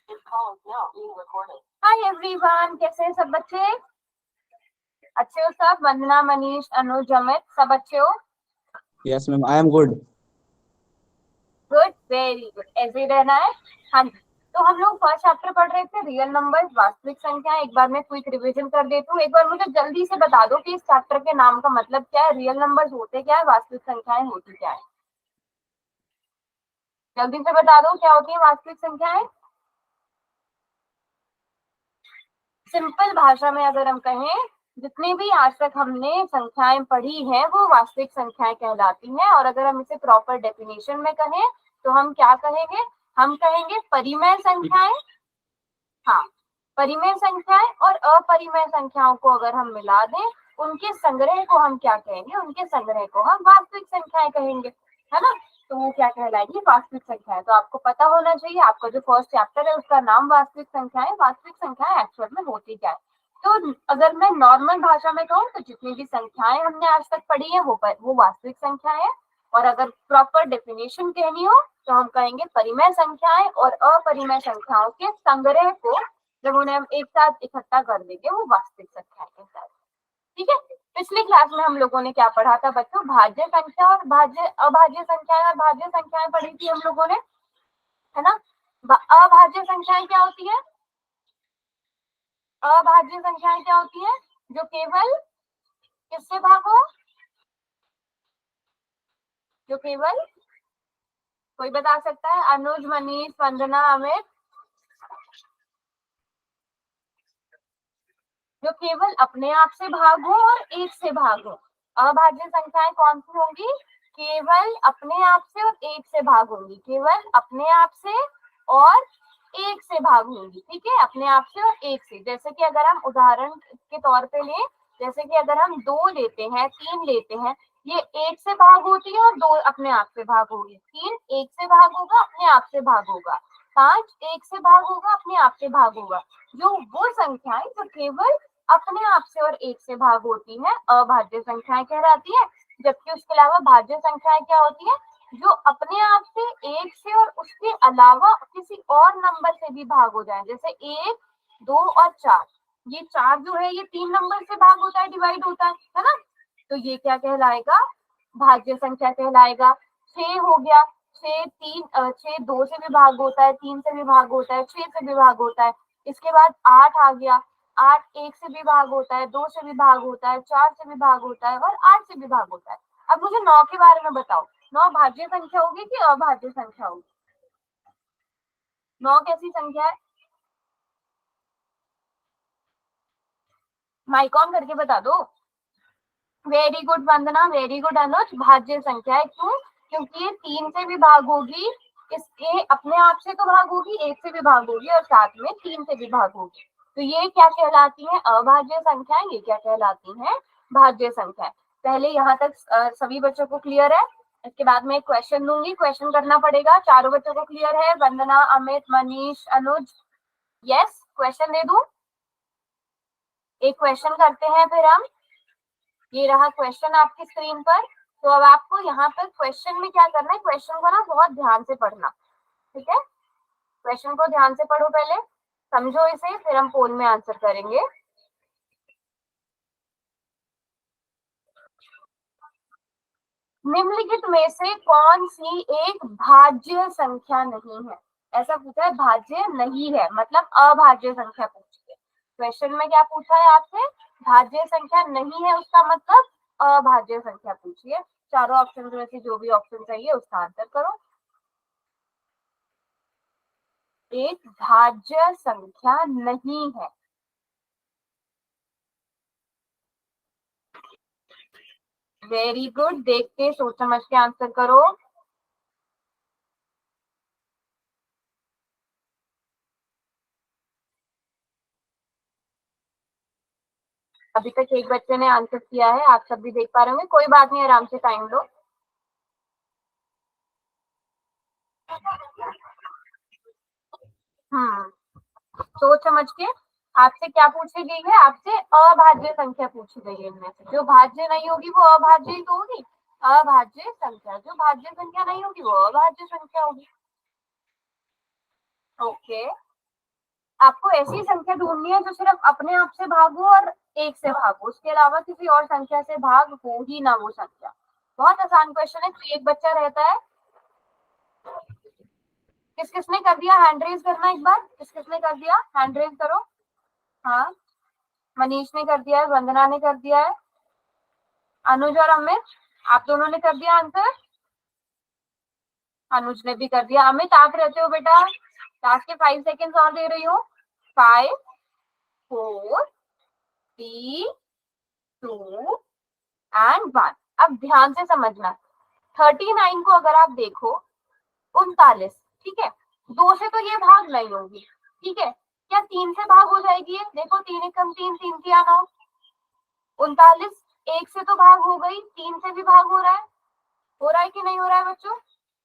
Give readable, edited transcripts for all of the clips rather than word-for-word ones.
Hi everyone, कैसे हैं सब बच्चे? अच्छे हो सब? वंदना, मनीष, अनुज, अमित, सब अच्छे हो? Yes ma'am, I am good. Good, very good, ऐसे ही रहना है। हाँ जी, तो हम लोग फर्स्ट चैप्टर पढ़ रहे थे, रियल नंबर्स, वास्तविक संख्या। एक बार मैं क्विक रिवीजन कर देती हूँ। एक बार मुझे जल्दी से बता दो कि इस चैप्टर के नाम का मतलब क्या है, रियल नंबर्स होते क्या है, वास्तविक संख्याएं होती क्या है। जल्दी से बता दो, क्या होती है वास्तविक संख्याएं? सिंपल भाषा में अगर हम कहें, जितनी भी आज तक हमने संख्याएं पढ़ी हैं वो वास्तविक संख्याएं कहलाती हैं। और अगर हम इसे प्रॉपर डेफिनेशन में कहें तो हम क्या कहेंगे? हम कहेंगे परिमेय संख्याएं। हाँ, परिमेय संख्याएं और अपरिमेय संख्याओं को अगर हम मिला दें, उनके संग्रह को हम क्या कहेंगे? उनके संग्रह को हम वास्तविक संख्याएं कहेंगे, है ना। तो वो क्या कहलाएगी? वास्तविक संख्याएं। तो आपको पता होना चाहिए, आपका जो फर्स्ट चैप्टर है उसका नाम वास्तविक संख्याएं। वास्तविक संख्याएं एक्चुअल में होती क्या है? तो अगर मैं नॉर्मल भाषा में कहूँ तो जितनी भी संख्याएं हमने आज तक पढ़ी है वो वास्तविक संख्याएं है। और अगर प्रॉपर डेफिनेशन कहनी हो तो हम कहेंगे परिमेय संख्याएं और अपरिमेय संख्याओं के संग्रह को जब उन्हें हम एक साथ इकट्ठा कर देंगे वो वास्तविक संख्याएं कहलाएगी। ठीक है। पिछली क्लास में हम लोगों ने क्या पढ़ा था बच्चों? भाज्य संख्या और भाज्य अभाज्य संख्याएं और भाज्य संख्याएं पढ़ी थी हम लोगों ने, है ना। अभाज्य संख्याएं क्या होती है? अभाज्य संख्याएं क्या होती है? जो केवल किससे भागो? जो केवल, कोई बता सकता है? अनुज, मनीष, वंदना, अमित। जो केवल अपने आप से भाग हो और एक से भाग हो। अभाज्य संख्याएं कौन सी होंगी? केवल अपने आप से और एक से भाग होंगी। केवल अपने आप से और एक से भाग होंगी। ठीक है, अपने आप से और एक से। जैसे कि अगर हम उदाहरण के तौर पे लें, जैसे कि अगर हम 2 लेते हैं, 3 लेते हैं, ये एक से भाग होती है और 2 अपने आप से भाग होगी। 3 एक से भाग होगा, अपने आप से भाग होगा। 5 एक से भाग होगा, अपने आप से भाग होगा। जो वो संख्याएं जो केवल अपने आप से और एक से भाग होती है अभाज्य संख्याएं कहलाती है। जबकि उसके अलावा भाज्य संख्याएं क्या होती है? जो अपने आप से, एक से और उसके अलावा किसी और नंबर से भी भाग हो जाए। जैसे 1, 2 और 4। ये 4 जो है ये 3 नंबर से भाग होता है, डिवाइड होता है ना। तो ये क्या कहलाएगा? भाज्य संख्या कहलाएगा। 6 हो गया, 6 2 से भी भाग होता है, 3 से भी भाग होता है, 6 से भी भाग होता है। इसके बाद 8 आ गया, 8 1 से भी भाग होता है, 2 से भी भाग होता है, 4 से भी भाग होता है और 8 से भी भाग होता है। अब मुझे 9 के बारे में बताओ, 9 भाज्य संख्या होगी कि अभाज्य संख्या होगी? 9 कैसी संख्या है? माइक ऑन करके बता दो। वेरी गुड वंदना, वेरी गुड अनुज। भाज्य संख्या है, क्यों? क्योंकि ये 3 से भी भाग होगी, इसके अपने आप से तो भाग होगी, 1 से भी भाग होगी और साथ में 3 से भी भाग होगी। तो ये क्या कहलाती है? अभाज्य संख्या। ये क्या कहलाती है? भाज्य संख्या। पहले यहाँ तक सभी बच्चों को क्लियर है? इसके बाद में एक क्वेश्चन दूंगी, क्वेश्चन करना पड़ेगा। चारों बच्चों को क्लियर है? वंदना, अमित, मनीष, अनुज। यस, क्वेश्चन दे दूं? एक क्वेश्चन करते हैं फिर हम। ये रहा क्वेश्चन आपकी स्क्रीन पर। तो अब आपको यहाँ पर क्वेश्चन में क्या करना है? क्वेश्चन को ना बहुत ध्यान से पढ़ना। ठीक है, क्वेश्चन को ध्यान से पढ़ो, पहले समझो इसे, फिर हम पोल में आंसर करेंगे। निम्नलिखित में से कौन सी एक भाज्य संख्या नहीं है? ऐसा पूछा है, भाज्य नहीं है मतलब अभाज्य संख्या पूछी है। क्वेश्चन में क्या पूछा है आपसे? भाज्य संख्या नहीं है, उसका मतलब अभाज्य संख्या पूछी है। चारों ऑप्शन में से जो भी ऑप्शन चाहिए उसका आंसर करो। एक भाज्य संख्या नहीं है। वेरी गुड, देख के सोच समझ के आंसर करो। अभी तक एक बच्चे ने आंसर किया है, आप सब भी देख पा रहे होंगे। कोई बात नहीं, आराम से टाइम लो। सोच समझ के। आपसे क्या पूछी गई है? आपसे अभाज्य संख्या पूछी गई है। इनमें से जो भाज्य नहीं होगी वो अभाज्य ही तो होगी। अभाज्य संख्या, जो भाज्य संख्या नहीं होगी वो अभाज्य संख्या होगी। ओके, आपको ऐसी संख्या ढूंढनी है जो सिर्फ अपने आप से भाग हो और एक से भाग हो, उसके अलावा किसी और संख्या से भाग हो ही ना वो संख्या। बहुत आसान क्वेश्चन है। तो एक बच्चा रहता है, किस किसने कर दिया, हैंड रेज करना एक बार, किस किसने कर दिया, हैंड रेज करो। हाँ, मनीष ने कर दिया है, वंदना ने कर दिया है, अनुज और अमित, आप दोनों ने कर दिया आंसर। अनुज ने भी कर दिया। अमित आप रहते हो बेटा, लास्ट के 5 सेकेंड्स और दे रही हूँ। 5 4 3 2 एंड 1। अब ध्यान से समझना, 39 को अगर आप देखो, 39, ठीक है, 2 से तो ये भाग नहीं होगी, ठीक है, क्या 3 से भाग हो जाएगी? देखो 3 एकम 3, 3 3 9, 39 1 से तो भाग हो गई, 3 से भी भाग हो रहा है कि नहीं हो रहा है बच्चों?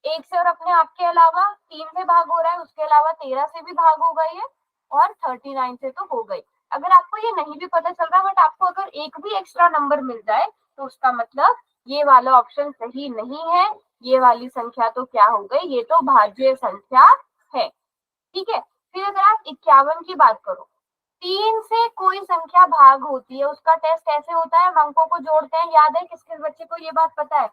1 से और अपने आप के अलावा 3 से भाग हो रहा है, उसके अलावा 13 से भी भाग हो गई है और 39 से तो हो गई। अगर आपको ये नहीं भी पता चल रहा, बट आपको अगर एक भी एक्स्ट्रा नंबर मिल जाए तो उसका मतलब ये वाला ऑप्शन सही नहीं है, ये वाली संख्या तो क्या हो गई, ये तो भाज्य संख्या है, ठीक है। फिर अगर आप 51 की बात करो, 3 से कोई संख्या भाग होती है, उसका टेस्ट कैसे होता है, हम अंकों को जोड़ते हैं, याद है किस किस बच्चे को ये बात पता है?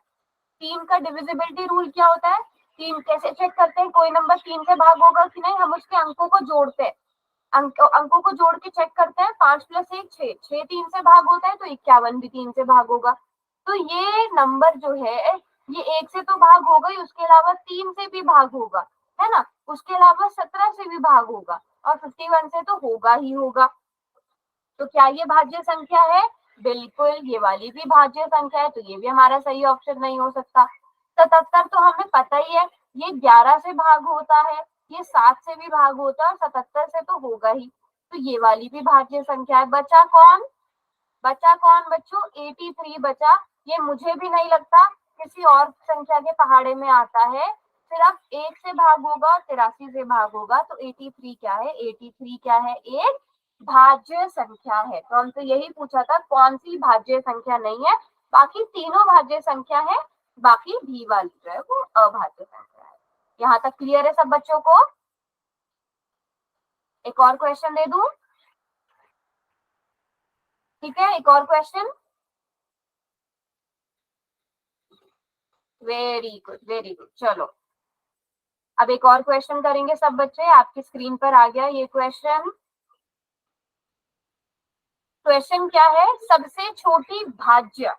3 का डिविजिबिलिटी रूल क्या होता है? 3 कैसे चेक करते हैं कोई नंबर 3 से भाग होगा कि नहीं? हम उसके अंकों को जोड़ते हैं, अंकों को जोड़ के चेक करते हैं। 5 + 1 6, 6 3 से भाग होता है तो 51 भी 3 से भाग होगा। तो ये नंबर जो है ये 1 से तो भाग होगा ही, उसके अलावा 3 से भी भाग होगा, है ना, उसके अलावा 17 से भी भाग होगा और 51 से तो होगा ही होगा। तो क्या ये भाज्य संख्या है? बिल्कुल, ये वाली भी भाज्य संख्या है, तो ये भी हमारा सही ऑप्शन नहीं हो सकता। 77 तो हमें पता ही है, ये 11 से भाग होता है, ये 7 से भी भाग होता है और 77 से तो होगा ही, तो ये वाली भी भाज्य संख्या है। बचा कौन? बचा कौन बच्चों? 83 बचा। ये मुझे भी नहीं लगता किसी और संख्या के पहाड़े में आता है, सिर्फ 1 से भाग होगा और 83 से भाग होगा। तो 83 क्या है? 83 क्या है? एक भाज्य संख्या है। तो हमसे यही पूछा था कौन सी भाज्य संख्या नहीं है, बाकी तीनों भाज्य संख्या है, बाकी भी वाली जो है वो अभाज्य संख्या है। यहाँ तक क्लियर है सब बच्चों को? एक और क्वेश्चन दे दूं? ठीक है, एक और question. Very good, very good. चलो अब एक और क्वेश्चन करेंगे सब बच्चे, आपकी स्क्रीन पर आ गया ये क्वेश्चन। क्वेश्चन क्या है? सबसे छोटी भाज्य,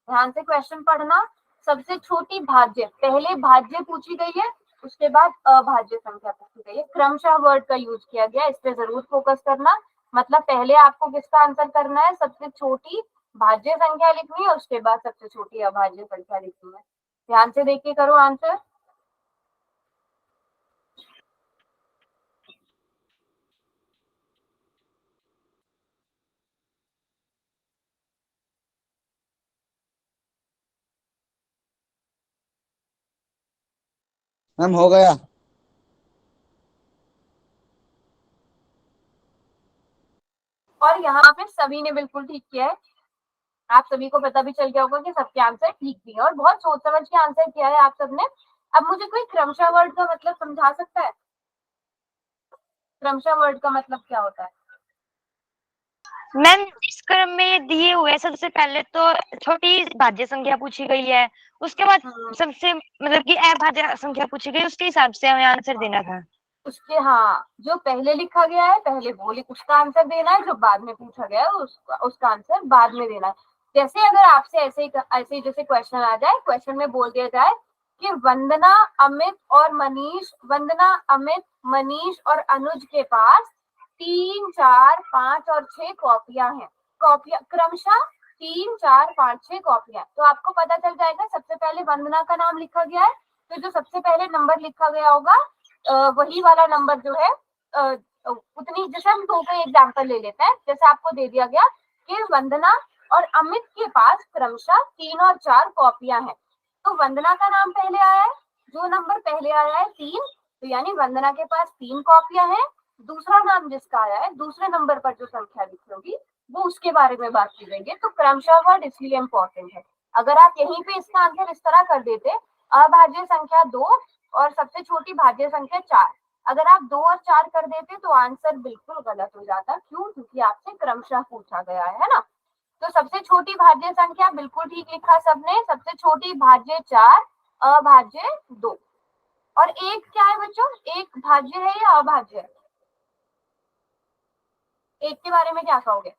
ध्यान से क्वेश्चन पढ़ना। सबसे छोटी भाज्य, पहले भाज्य पूछी गई है, उसके बाद अभाज्य संख्या पूछी गई है, क्रमशः वर्ड का यूज किया गया, इस पे जरूर फोकस करना। मतलब पहले आपको किसका आंसर करना है? सबसे छोटी भाज्य संख्या लिखनी है, उसके बाद सबसे छोटी अभाज्य संख्या लिखनी है। ध्यान से देख के करो आंसर। मैम हो गया। और यहाँ पे सभी ने बिल्कुल ठीक किया है, आप सभी को पता भी चल गया होगा कि सबके आंसर ठीक भी है और बहुत सोच समझ के आंसर किया है आप सबने। अब मुझे कोई क्रमशः वर्ड का मतलब समझा सकता है? क्रमशः वर्ड का मतलब क्या होता है? मैम इस क्रम में ये दिए हुए हैं, सबसे पहले तो छोटी भाज्य संख्या पूछी गई है, उसके बाद सबसे मतलब कि अभाज्य संख्या पूछी गई, उसके हिसाब से हमें आंसर देना था। उसके, हाँ, जो पहले लिखा गया है पहले वो उसका आंसर देना है, जो बाद में पूछा गया है उसका आंसर बाद में देना है। जैसे अगर आपसे ऐसे जैसे क्वेश्चन आ जाए, क्वेश्चन में बोल दिया जाए कि वंदना, अमित, मनीष और अनुज के पास 3 4 5 और 6 कॉपियां हैं, कॉपियां क्रमशः 3 4 5 6 कॉपियां। तो आपको पता चल जाएगा सबसे पहले वंदना का नाम लिखा गया है, तो जो सबसे पहले नंबर लिखा गया होगा वही वाला नंबर जो है उतनी, जैसे हम 2 का एग्जाम्पल ले लेते हैं, जैसे आपको दे दिया गया कि वंदना और अमित के पास क्रमशः 3 और 4 कॉपियां हैं, तो वंदना का नाम पहले आया है, जो नंबर पहले आया है 3, तो यानी वंदना के पास 3 कॉपियां हैं। दूसरा नाम जिसका आया है, दूसरे नंबर पर जो संख्या लिखी होगी वो उसके बारे में बात की गई है। तो क्रमशः वर्ड इसलिए इंपॉर्टेंट है। अगर आप यहीं पे इसका आंसर इस तरह कर देते, अभाज्य संख्या 2 और सबसे छोटी भाज्य संख्या 4, अगर आप 2 और 4 कर देते तो आंसर बिल्कुल गलत हो जाता। क्यों? क्योंकि आपसे क्रमशः पूछा गया है ना। तो सबसे छोटी भाज्य संख्या बिल्कुल ठीक लिखा सबने, सबसे छोटी भाज्य 4, अभाज्य 2। और एक क्या है बच्चों? एक भाज्य है या अभाज्य है? एक के बारे में क्या कहोगे?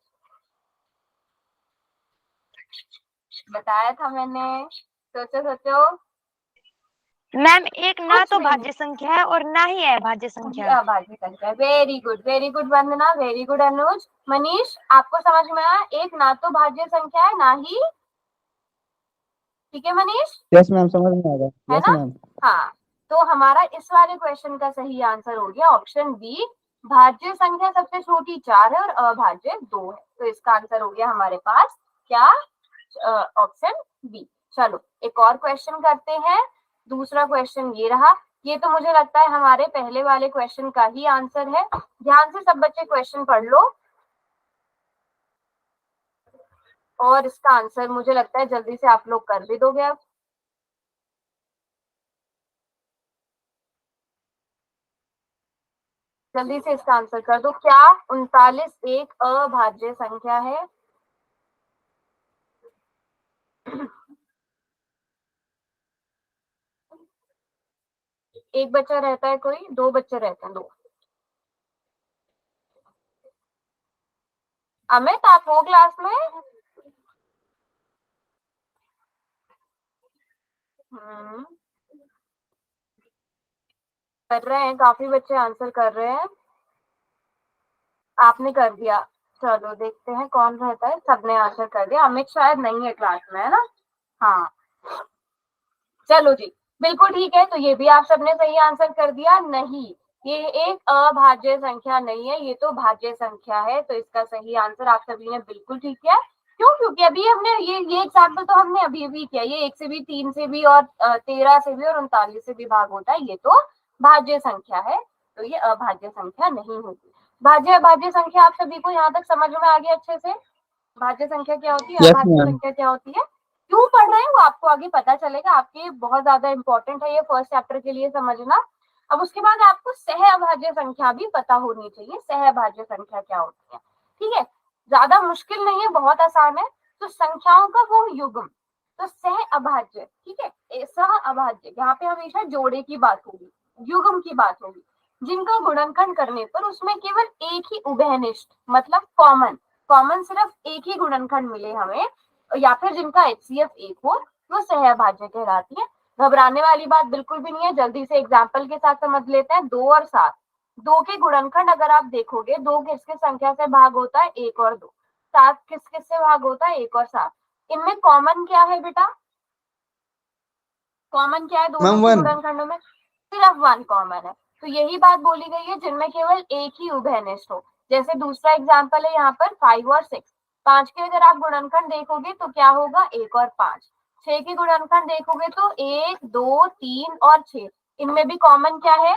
बताया था मैंने, सोचो सोचो। मैम एक ना कुछ तो भी नहीं, भाज्य संख्या है और ना ही अभाज्य ये संख्या। अभाज्य संख्या। वेरी गुड वंदना, वेरी गुड अनुज। मनीष, आपको समझ में आया? एक ना तो भाज्य संख्या है ना ही, ठीक है मनीष? यस मैम, समझ में आ गया। है यस ना? मैम। हाँ, तो हमारा इस वाले क्वेश्चन का सही आंसर हो गया ऑप्शन बी। भाज्य संख्या सबसे छोटी 4 है और अभाज्य 2 है। तो इसका आंसर हो गया हमारे पास क्या? Option B. चलो एक और क्वेश्चन करते हैं। दूसरा क्वेश्चन ये रहा। ये तो मुझे लगता है हमारे पहले वाले क्वेश्चन का ही आंसर है। ध्यान से सब बच्चे क्वेश्चन पढ़ लो और इसका आंसर मुझे लगता है जल्दी से आप लोग कर भी दोगे अब। जल्दी से इसका आंसर कर दो। क्या 39 एक अभाज्य संख्या है? एक बच्चा रहता है कोई? 2 बच्चे रहते हैं? 2। अमित, आप हो क्लास में? कर रहे हैं, काफी बच्चे आंसर कर रहे हैं। आपने कर दिया। चलो देखते हैं कौन रहता है। सबने आंसर कर दिया। अमित शायद नहीं है क्लास में, है ना? हाँ, चलो जी, बिल्कुल ठीक है। तो ये भी आप सबने सही आंसर कर दिया। नहीं, ये एक अभाज्य संख्या नहीं है, ये तो भाज्य संख्या है। तो इसका सही आंसर आप सभी ने बिल्कुल ठीक किया। क्यों? क्योंकि अभी हमने ये एग्जाम्पल तो हमने अभी भी किया। ये 1 से भी, 3 से भी और 13 से भी और 39 से भी भाग होता है। ये तो भाज्य संख्या है, तो ये अभाज्य संख्या नहीं होगी। भाज्य अभाज्य संख्या आप सभी को यहाँ तक समझ में आ गया अच्छे से? भाज्य संख्या क्या होती है, यस अभाज्य मैम। संख्या क्या होती है? क्यों पढ़ रहे हैं वो आपको आगे पता चलेगा। आपके बहुत ज्यादा इंपॉर्टेंट है ये फर्स्ट चैप्टर के लिए समझना। अब उसके बाद आपको सह अभाज्य संख्या भी पता होनी चाहिए। सह अभाज्य संख्या क्या होती है? ठीक है, ज्यादा मुश्किल नहीं है, बहुत आसान है। तो संख्याओं का वो युग्म, तो सह अभाज्य, ठीक है। सह अभाज्य यहाँ पे हमेशा जोड़े की बात होगी, युग्म की बात होगी, जिनका गुणनखंड करने पर उसमें केवल एक ही उभयनिष्ठ मतलब कॉमन सिर्फ एक ही गुणनखंड मिले हमें, या फिर जिनका HCF 1 हो, वो सहअभाज्य कहलाती है। घबराने वाली बात बिल्कुल भी नहीं है। जल्दी से एग्जाम्पल के साथ समझ लेते हैं। 2 और 7, 2 के गुणनखंड अगर आप देखोगे, 2 किस किस संख्या से भाग होता है? 1 और 2। 7 किस किस से भाग होता है? 1 और 7। इनमें कॉमन क्या है बेटा? कॉमन क्या है दोनों मैम के 1। गुणनखंडों में? सिर्फ 1 कॉमन है। तो यही बात बोली गई है जिनमें केवल एक ही उभयनिष्ठ हो। जैसे दूसरा एग्जाम्पल है यहाँ पर 5 और 6। 5 के अगर आप गुणनखंड देखोगे तो क्या होगा? 1 और 5। 6 के गुणनखंड देखोगे तो 1, 2, 3 और 6। इनमें भी कॉमन क्या है?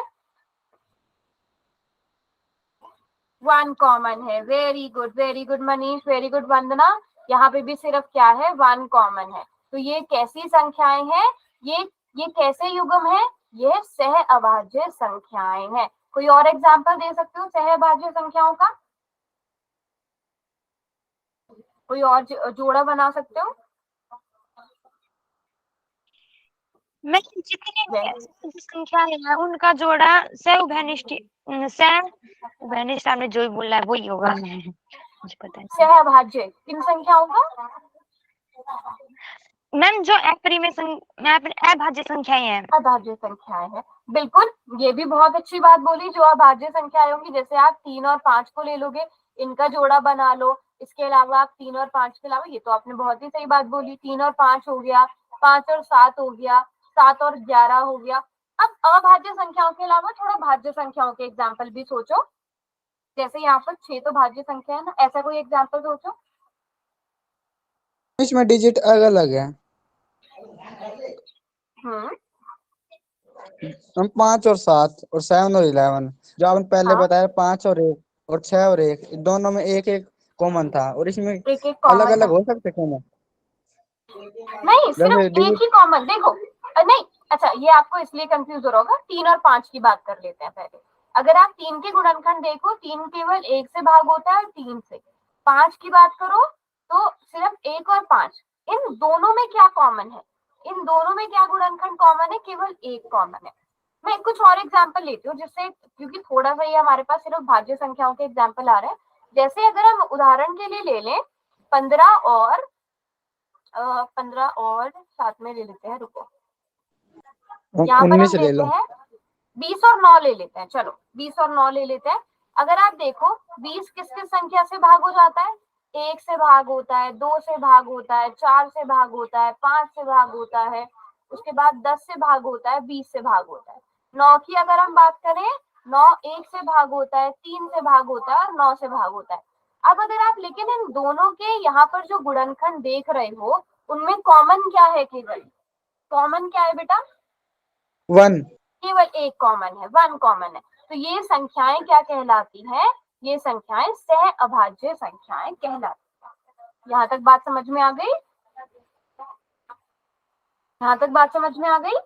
1 कॉमन है। Very good Manish, very good Vandana. यहाँ पे भी सिर्फ क्या है? 1 कॉमन है। तो ये कैसी संख्याएं हैं? ये कैसे युग्म है? ये सह अभाज्य संख्याएं हैं। कोई और एग्जांपल दे सकते हो सह अभाज्य संख्याओं का? कोई और जोड़ा बना सकते हो? मैं जितनी भी Very अभाज्य संख्याएं हैं उनका जोड़ा सह उभयनिष्ठ आपने जो भी बोला है वही होगा। मुझे पता है सह अभाज्य किन संख्याओं का? मैम, जो अभाज्य संख्याएं हैं। अभाज्य संख्याएं हैं, बिल्कुल। ये भी बहुत अच्छी बात बोली। जो अभाज्य संख्याएं होंगी, जैसे आप 3 और 5 को ले लोगे, इनका जोड़ा बना लो। इसके अलावा आप 3 और 5 के अलावा, ये तो आपने बहुत ही सही बात बोली, 3 और 5 हो गया, 5 और 7 हो गया, 7 और 11 हो गया। अब अभाज्य संख्याओं के अलावा थोड़ा भाज्य संख्याओं के एग्जाम्पल भी सोचो। जैसे यहाँ पर 6 तो भाज्य संख्या है ना, ऐसा कोई एग्जाम्पल सोचो। इसमें डिजिट अलग अलग है। हम्म, हम 5 और 7 और 7 और 11, जो आपने पहले हाँ, बताया 5 और 1 और 6 और 1, दोनों में एक एक कॉमन था और इसमें एक एक अलग कॉमन अलग था। हो सकते कॉमन। नहीं, जैसे सिर्फ एक डिजिट। ही कॉमन। देखो नहीं, अच्छा, ये आपको इसलिए कंफ्यूज हो रहा होगा। 3 और 5 की बात कर लेते हैं पहले। अगर आप 3 के गुणनखंड देखो, 3 केवल 1 से भाग होता है और 3 से। 5 की बात करो तो सिर्फ 1 और 5, इन दोनों में क्या कॉमन है, इन दोनों में क्या गुणनखंड कॉमन है, केवल 1 कॉमन है। मैं कुछ और एग्जांपल लेती हूँ जिससे, क्योंकि थोड़ा सा ये हमारे पास सिर्फ भाज्य संख्याओं के एग्जांपल आ रहे हैं। जैसे अगर हम उदाहरण के लिए ले लें 15 और 7 में ले लेते हैं, रुको, यहाँ पर 19 हम ले लेते लो। हैं 20 और 9 ले लेते हैं, चलो 20 और 9 ले लेते हैं। अगर आप देखो 20 किस किस संख्या से भाग हो जाता है, 1 से भाग होता है, 2 से भाग होता है, 4 से भाग होता है, 5 से भाग होता है, उसके बाद 10 से भाग होता है, 20 से भाग होता है। 9 की अगर हम बात करें, 9 1 से भाग होता है, 3 से भाग होता है और 9 से भाग होता है। अब अगर आप लेकिन इन दोनों के यहाँ पर जो गुणनखंड देख रहे हो उनमें कॉमन क्या है, केवल कॉमन क्या है बेटा, 1। केवल एक कॉमन है, 1 कॉमन है। तो ये संख्याएं क्या कहलाती हैं, ये संख्याएं सह अभाज्य संख्याएं कहलाती हैं। यहाँ तक बात समझ में आ गई, यहाँ तक बात समझ में आ गई,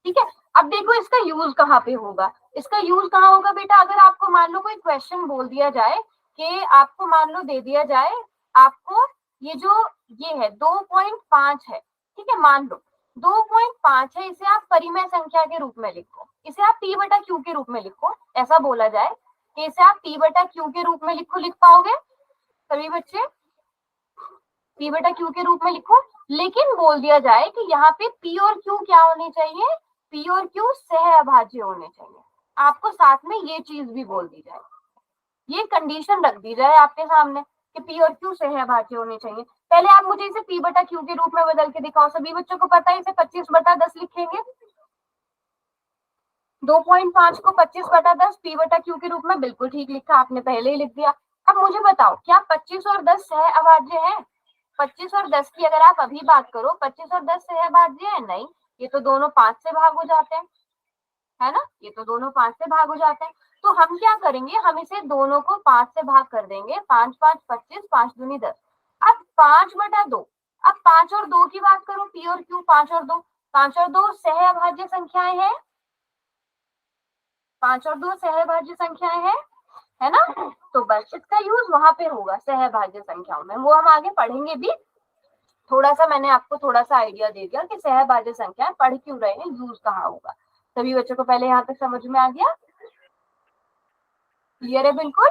ठीक है। अब देखो इसका यूज कहाँ पे होगा, इसका यूज कहाँ होगा बेटा, अगर आपको मान लो कोई क्वेश्चन बोल दिया जाए कि आपको मान लो दे दिया जाए, आपको ये जो ये है 2.5 है, ठीक है, मान लो 2.5 है, इसे आप परिमेय संख्या के रूप में लिखो, इसे आप p बटा q के रूप में लिखो, ऐसा बोला जाए कि इसे आप p बटा q के रूप में लिखो, लिख पाओगे सभी बच्चे, p बटा q के रूप में लिखो। लेकिन बोल दिया जाए कि यहाँ पे p और q क्या होने चाहिए, p और q सह अभाज्य होने चाहिए, आपको साथ में ये चीज भी बोल दी जाए, ये कंडीशन रख दी जाए आपके सामने कि p और q सह अभाज्य होने चाहिए। पहले आप मुझे इसे p बटा q के रूप में बदल के दिखाओ, सभी बच्चों को पता है इसे 25 बटा 10 लिखेंगे, 2.5 को 25 बटा 10 p बटा q के रूप में, बिल्कुल ठीक लिखा आपने, पहले ही लिख दिया। अब मुझे बताओ क्या 25 और 10 सह अभाज्य है, 25 और 10 की अगर आप अभी बात करो 25 और 10 सह अभाज्य है, नहीं, ये तो दोनों 5 से भाग हो जाते हैं, है ना, ये तो दोनों 5 से भाग हो जाते हैं। तो हम क्या करेंगे, हम इसे दोनों को 5 से भाग कर देंगे, 5 5 25, 5 दूनी 10। अब 5 बटा 2, अब 5 और 2 की बात करो, p और q 5 और 2, 5 और 2 सह अभाज्य संख्याएं हैं, 5 और 2 सह अभाज्य संख्याएं हैं, है ना। तो बस इसका यूज वहां पे होगा सह अभाज्य संख्याओं में, वो हम आगे पढ़ेंगे भी। थोड़ा सा मैंने आपको थोड़ा सा आइडिया दे दिया कि सहभाज्य संख्या पढ़ क्यों रहे हैं, यूज कहाँ होगा। सभी बच्चों को पहले यहाँ तक समझ में आ गया, क्लियर है बिल्कुल,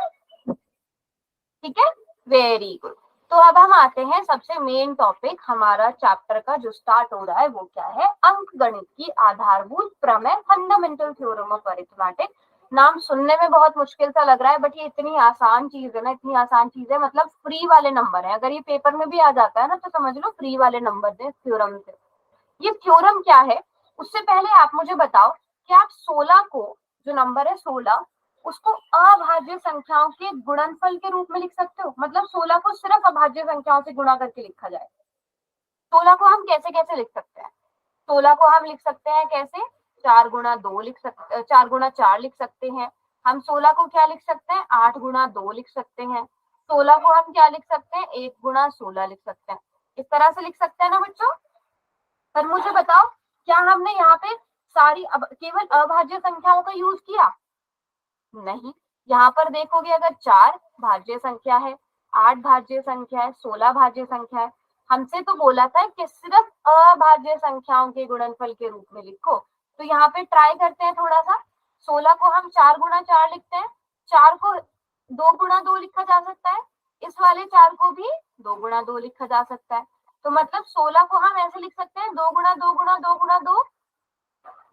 ठीक है, वेरी गुड। तो अब हम आते हैं सबसे मेन टॉपिक हमारा चैप्टर का जो स्टार्ट हो रहा है, वो क्या है, अंक गणित की आधारभूत प्रमेय, फंडामेंटल थ्योरम ऑफ अरिथमेटिक। नाम सुनने में बहुत मुश्किल सा लग रहा है, बट ये इतनी आसान चीज है ना, इतनी आसान चीज है, मतलब फ्री वाले नंबर है, अगर ये पेपर में भी आ जाता है ना तो समझ लो फ्री वाले नंबर है थ्योरम से। ये थ्योरम क्या है, उससे पहले आप मुझे बताओ कि आप 16 को, जो नंबर है 16, उसको अभाज्य संख्याओं के गुणनफल के रूप में लिख सकते हो, मतलब 16 को सिर्फ अभाज्य संख्याओं से गुणा करके लिखा जाए। 16 को हम कैसे कैसे लिख सकते हैं, 16 को हम लिख सकते हैं कैसे, 4 गुणा 2 लिख सकते, 4 गुणा 4 लिख सकते हैं हम। 16 को क्या लिख सकते हैं, 8 गुणा 2 लिख सकते हैं। 16 को हम क्या लिख सकते हैं, 1 गुणा 16 लिख सकते हैं। इस तरह से लिख सकते हैं ना बच्चों। पर मुझे बताओ क्या हमने यहाँ पे सारी केवल अभाज्य संख्याओं का यूज किया, नहीं। यहाँ पर देखोगे अगर 4 भाज्य संख्या है, 8 भाज्य संख्या है, 16 भाज्य संख्या है, हमसे तो बोला था कि सिर्फ अभाज्य संख्याओं के गुणनफल के रूप में लिखो। तो यहाँ पे ट्राई करते हैं थोड़ा सा, 16 को हम 4 गुणा 4 लिखते हैं, 4 को 2 गुणा 2 लिखा जा सकता है, इस वाले 4 को भी 2 गुणा 2 लिखा जा सकता है। तो मतलब 16 को हम ऐसे लिख सकते हैं 2 गुणा 2 गुणा 2 गुणा 2,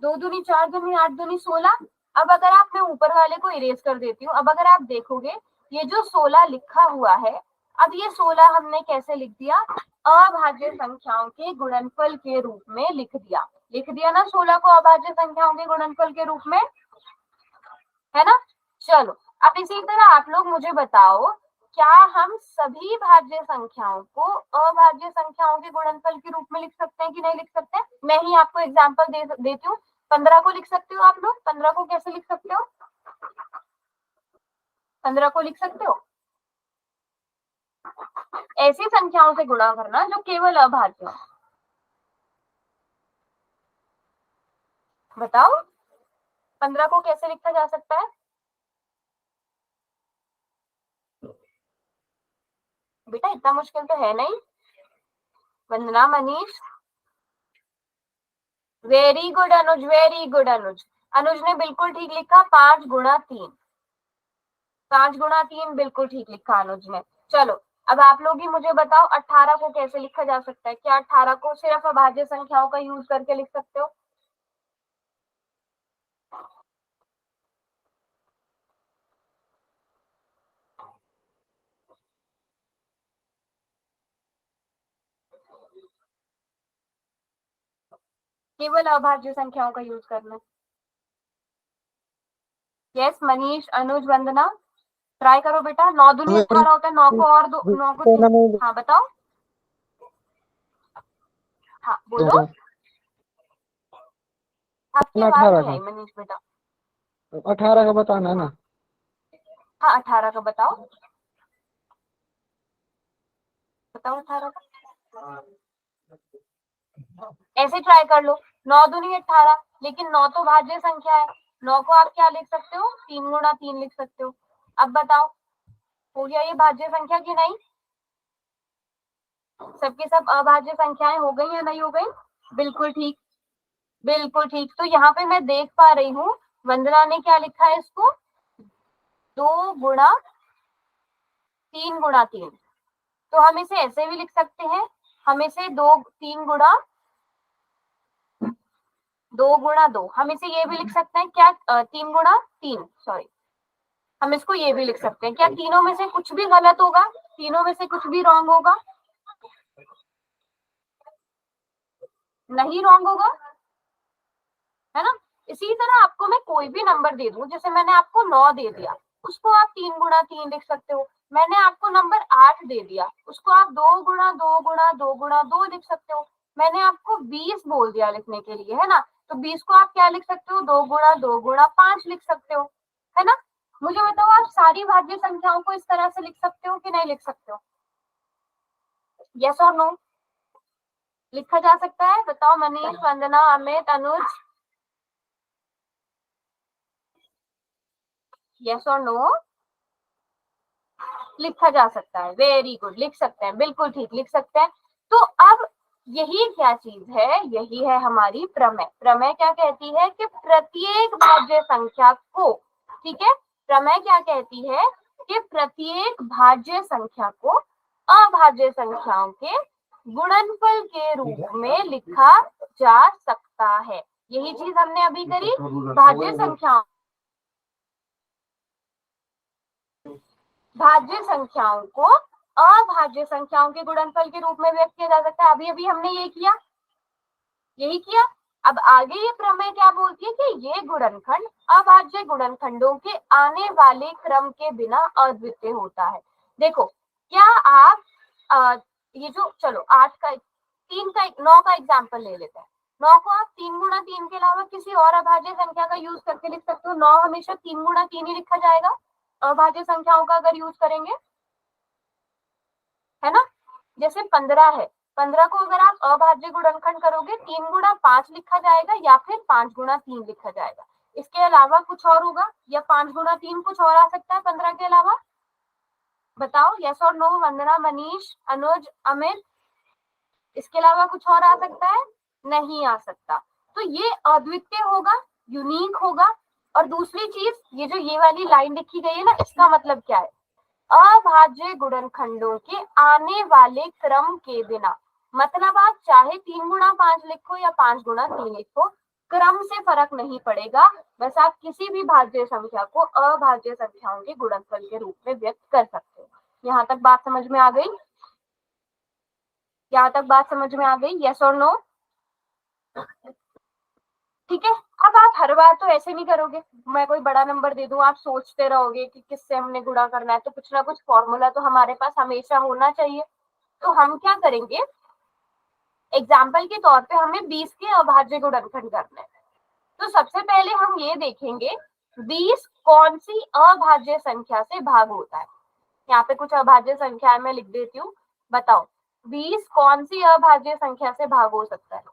2 दूनी 4 दूनी 8 दूनी 16। अब अगर आप, मैं ऊपर वाले को इरेज कर देती हूँ, अब अगर आप देखोगे ये जो 16 लिखा हुआ है, अब ये 16 हमने कैसे लिख दिया, अभाज्य संख्याओं के गुणनफल के रूप में लिख दिया ना, 16 को अभाज्य संख्याओं के गुणनफल के रूप में, है ना। चलो अब इसी तरह आप लोग मुझे बताओ क्या हम सभी भाज्य संख्याओं को अभाज्य संख्याओं के गुणनफल के रूप में लिख सकते हैं कि नहीं लिख सकते हैं। मैं ही आपको एग्जांपल देती हूँ, 15 को लिख सकते हो आप लोग, 15 को कैसे लिख सकते हो, 15 को लिख सकते हो ऐसी संख्याओं से गुणा करना जो केवल अभाज्य हो। बताओ 15 को कैसे लिखा जा सकता है बेटा? इतना मुश्किल तो है नहीं। वंदना, मनीष, वेरी गुड अनुज, वेरी गुड अनुज। अनुज ने बिल्कुल ठीक लिखा, 5 गुणा 3, 5 गुणा 3 बिल्कुल ठीक लिखा अनुज ने। चलो अब आप लोग ही मुझे बताओ 18 को कैसे लिखा जा सकता है? क्या 18 को सिर्फ अभाज्य संख्याओं का यूज करके लिख सकते हो? केवल अभाज्य संख्याओं का यूज करना। यस मनीष, अनुज, वंदना, ट्राई करो बेटा। 9 दूनी 18 होता है, 9 को और 2, 9 को। हाँ बताओ, हाँ बोलो। आपकी आवाज नहीं आई मनीष बेटा। 18 का बताना है ना? हाँ 18 का बताओ, बताओ 18 का। ऐसे ट्राई कर लो, 9 दूनी 18, लेकिन 9 तो भाज्य संख्या है। 9 को आप क्या लिख सकते हो? 3 गुणा 3 लिख सकते हो। अब बताओ हो गया ये भाज्य संख्या कि नहीं? सबके सब अभाज्य संख्याएं हो गई या नहीं हो गई? बिल्कुल ठीक, बिल्कुल ठीक। तो यहाँ पे मैं देख पा रही हूँ वंदना ने क्या लिखा है इसको, 2 गुणा 3 गुणा 3। तो हम इसे ऐसे भी लिख सकते हैं, हम इसे 3 गुणा 2 हम इसे ये भी लिख सकते हैं क्या, 3 गुणा 3, सॉरी, हम इसको ये भी लिख सकते हैं। क्या तीनों में से कुछ भी गलत होगा? तीनों में से कुछ भी रॉन्ग होगा? नहीं रॉन्ग होगा, है ना? इसी तरह आपको मैं कोई भी नंबर दे दूं, जैसे मैंने आपको 9 दे दिया, उसको आप 3 गुणा 3 लिख सकते हो। मैंने आपको नंबर 8 दे दिया, उसको आप 2 गुणा 2 गुणा 2 गुणा 2 लिख सकते हो। मैंने आपको 20 बोल दिया लिखने के लिए, है ना? तो 20 को आप क्या लिख सकते हो? 2 गुणा 5 लिख सकते हो, है ना? मुझे बताओ आप सारी भाज्य संख्याओं को इस तरह से लिख सकते हो कि नहीं लिख सकते हो? यस और नो? लिखा जा सकता है? बताओ मनीष, वंदना, अमित, अनुज, यस और नो? लिखा जा सकता है, वेरी गुड, लिख सकते हैं, बिल्कुल ठीक लिख सकते हैं। तो अब यही क्या चीज है? यही है हमारी प्रमेय। प्रमेय क्या कहती है कि प्रत्येक भाज्य संख्या को, ठीक है, प्रमेय क्या कहती है कि प्रत्येक भाज्य संख्या को अभाज्य संख्याओं के गुणनफल के रूप में लिखा जा सकता है। यही चीज हमने अभी करी, भाज्य संख्याओं, भाज्य संख्याओं को अभाज्य संख्याओं के गुणनफल के रूप में व्यक्त किया जा सकता है। अभी अभी हमने ये किया, यही किया। अब आगे ये प्रमेय क्या बोलती है कि ये गुणनखंड अभाज्य गुणनखंडों के आने वाले क्रम के बिना अद्वितीय होता है। देखो क्या आप ये जो, चलो 8 का 3 का 9 का एग्जाम्पल ले लेते हैं। 9 को आप 3 गुणा 3 के अलावा किसी और अभाज्य संख्या का यूज करके लिख सकते हो। 9 हमेशा 3 गुणा 3 ही लिखा जाएगा अभाज्य संख्याओं का अगर यूज करेंगे, है ना? जैसे 15 है, 15 को अगर आप अभाज्य गुणनखंड करोगे 3 गुणा 5 लिखा जाएगा या फिर 5 गुणा 3 लिखा जाएगा। इसके अलावा कुछ और होगा या 5 गुणा 3 कुछ और आ सकता है 15 के अलावा? बताओ यस और नो, वंदना, मनीष, अनुज, अमित। इसके अलावा कुछ और आ सकता है? नहीं आ सकता। तो ये अद्वितीय होगा, यूनिक होगा। और दूसरी चीज, ये जो ये वाली लाइन लिखी गई है ना, इसका मतलब क्या है? अभाज्य गुणनखंडों के आने वाले क्रम के बिना, मतलब आप चाहे 3 गुणा 5 लिखो या 5 गुणा 3 लिखो, क्रम से फर्क नहीं पड़ेगा। बस आप किसी भी भाज्य संख्या को अभाज्य संख्याओं के गुणनफल के रूप में व्यक्त कर सकते हो। यहाँ तक बात समझ में आ गई? यहाँ तक बात समझ में आ गई? यस और नो? ठीक है। अब आप हर बार तो ऐसे नहीं करोगे, मैं कोई बड़ा नंबर दे दूं आप सोचते रहोगे कि किससे हमने गुणा करना है। तो कुछ ना कुछ फॉर्मूला तो हमारे पास हमेशा होना चाहिए। तो हम क्या करेंगे, एग्जाम्पल के तौर पे हमें 20 के अभाज्य गुणनखंड करने हैं। तो सबसे पहले हम ये देखेंगे 20 कौन सी अभाज्य संख्या से भाग होता है। यहाँ पे कुछ अभाज्य संख्या मैं लिख देती हूँ, बताओ 20 कौन सी अभाज्य संख्या से भाग हो सकता है?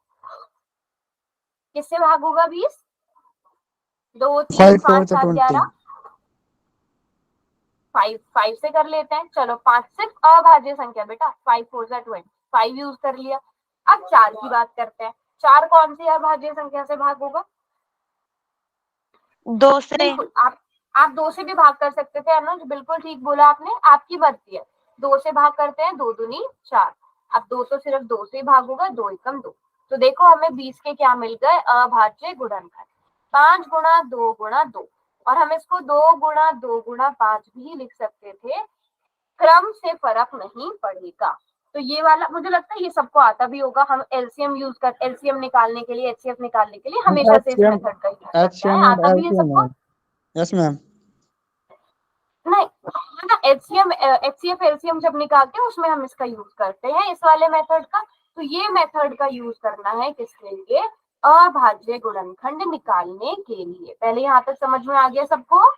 किससे भाग होगा 20? 2 3 5 4 5 से 7 20। 11 5 से कर लेते हैं। चलो 5 सिर्फ अभाज्य संख्या बेटा, 5 4 जा 20, 5 यूज कर लिया। अब 4 की बात करते हैं। 4 कौन सी अभाज्य संख्या से भाग होगा? 2 से। बिल्कुल, आप 2 से भी भाग कर सकते थे अनुज, बिल्कुल ठीक बोला आपने, आपकी मर्जी है। 2 से भाग करते हैं, 2 दूनी 4। अब 2 तो सिर्फ 2 से ही भाग होगा, 2 एकम 2। तो देखो हमें 20 के क्या मिल गए? अभाज्य गुणनखंड। 5 गुणा 2 गुणा 2, और हम इसको 2 गुणा 2 गुणा 5 भी लिख सकते थे, क्रम से फर्क नहीं पड़ेगा। तो ये वाला मुझे लगता है ये सबको आता भी होगा। हम एलसीएम यूज कर, एलसीएम निकालने के लिए, एचसीएफ निकालने के लिए हमेशा से इस HCM मेथड का यूज करते हैं। HCM एंड आता भी है LCM सबको? है। Yes ma'am. नहीं, है ना, एचसीएम एचसीएफ एलसीएम जब निकालते हैं उसमें हम इसका यूज करते हैं, इस वाले मेथड का। तो ये मेथड का यूज करना है किसके लिए? अभाज्य गुणनखंड निकालने के लिए। पहले यहाँ तक समझ में आ गया सबको?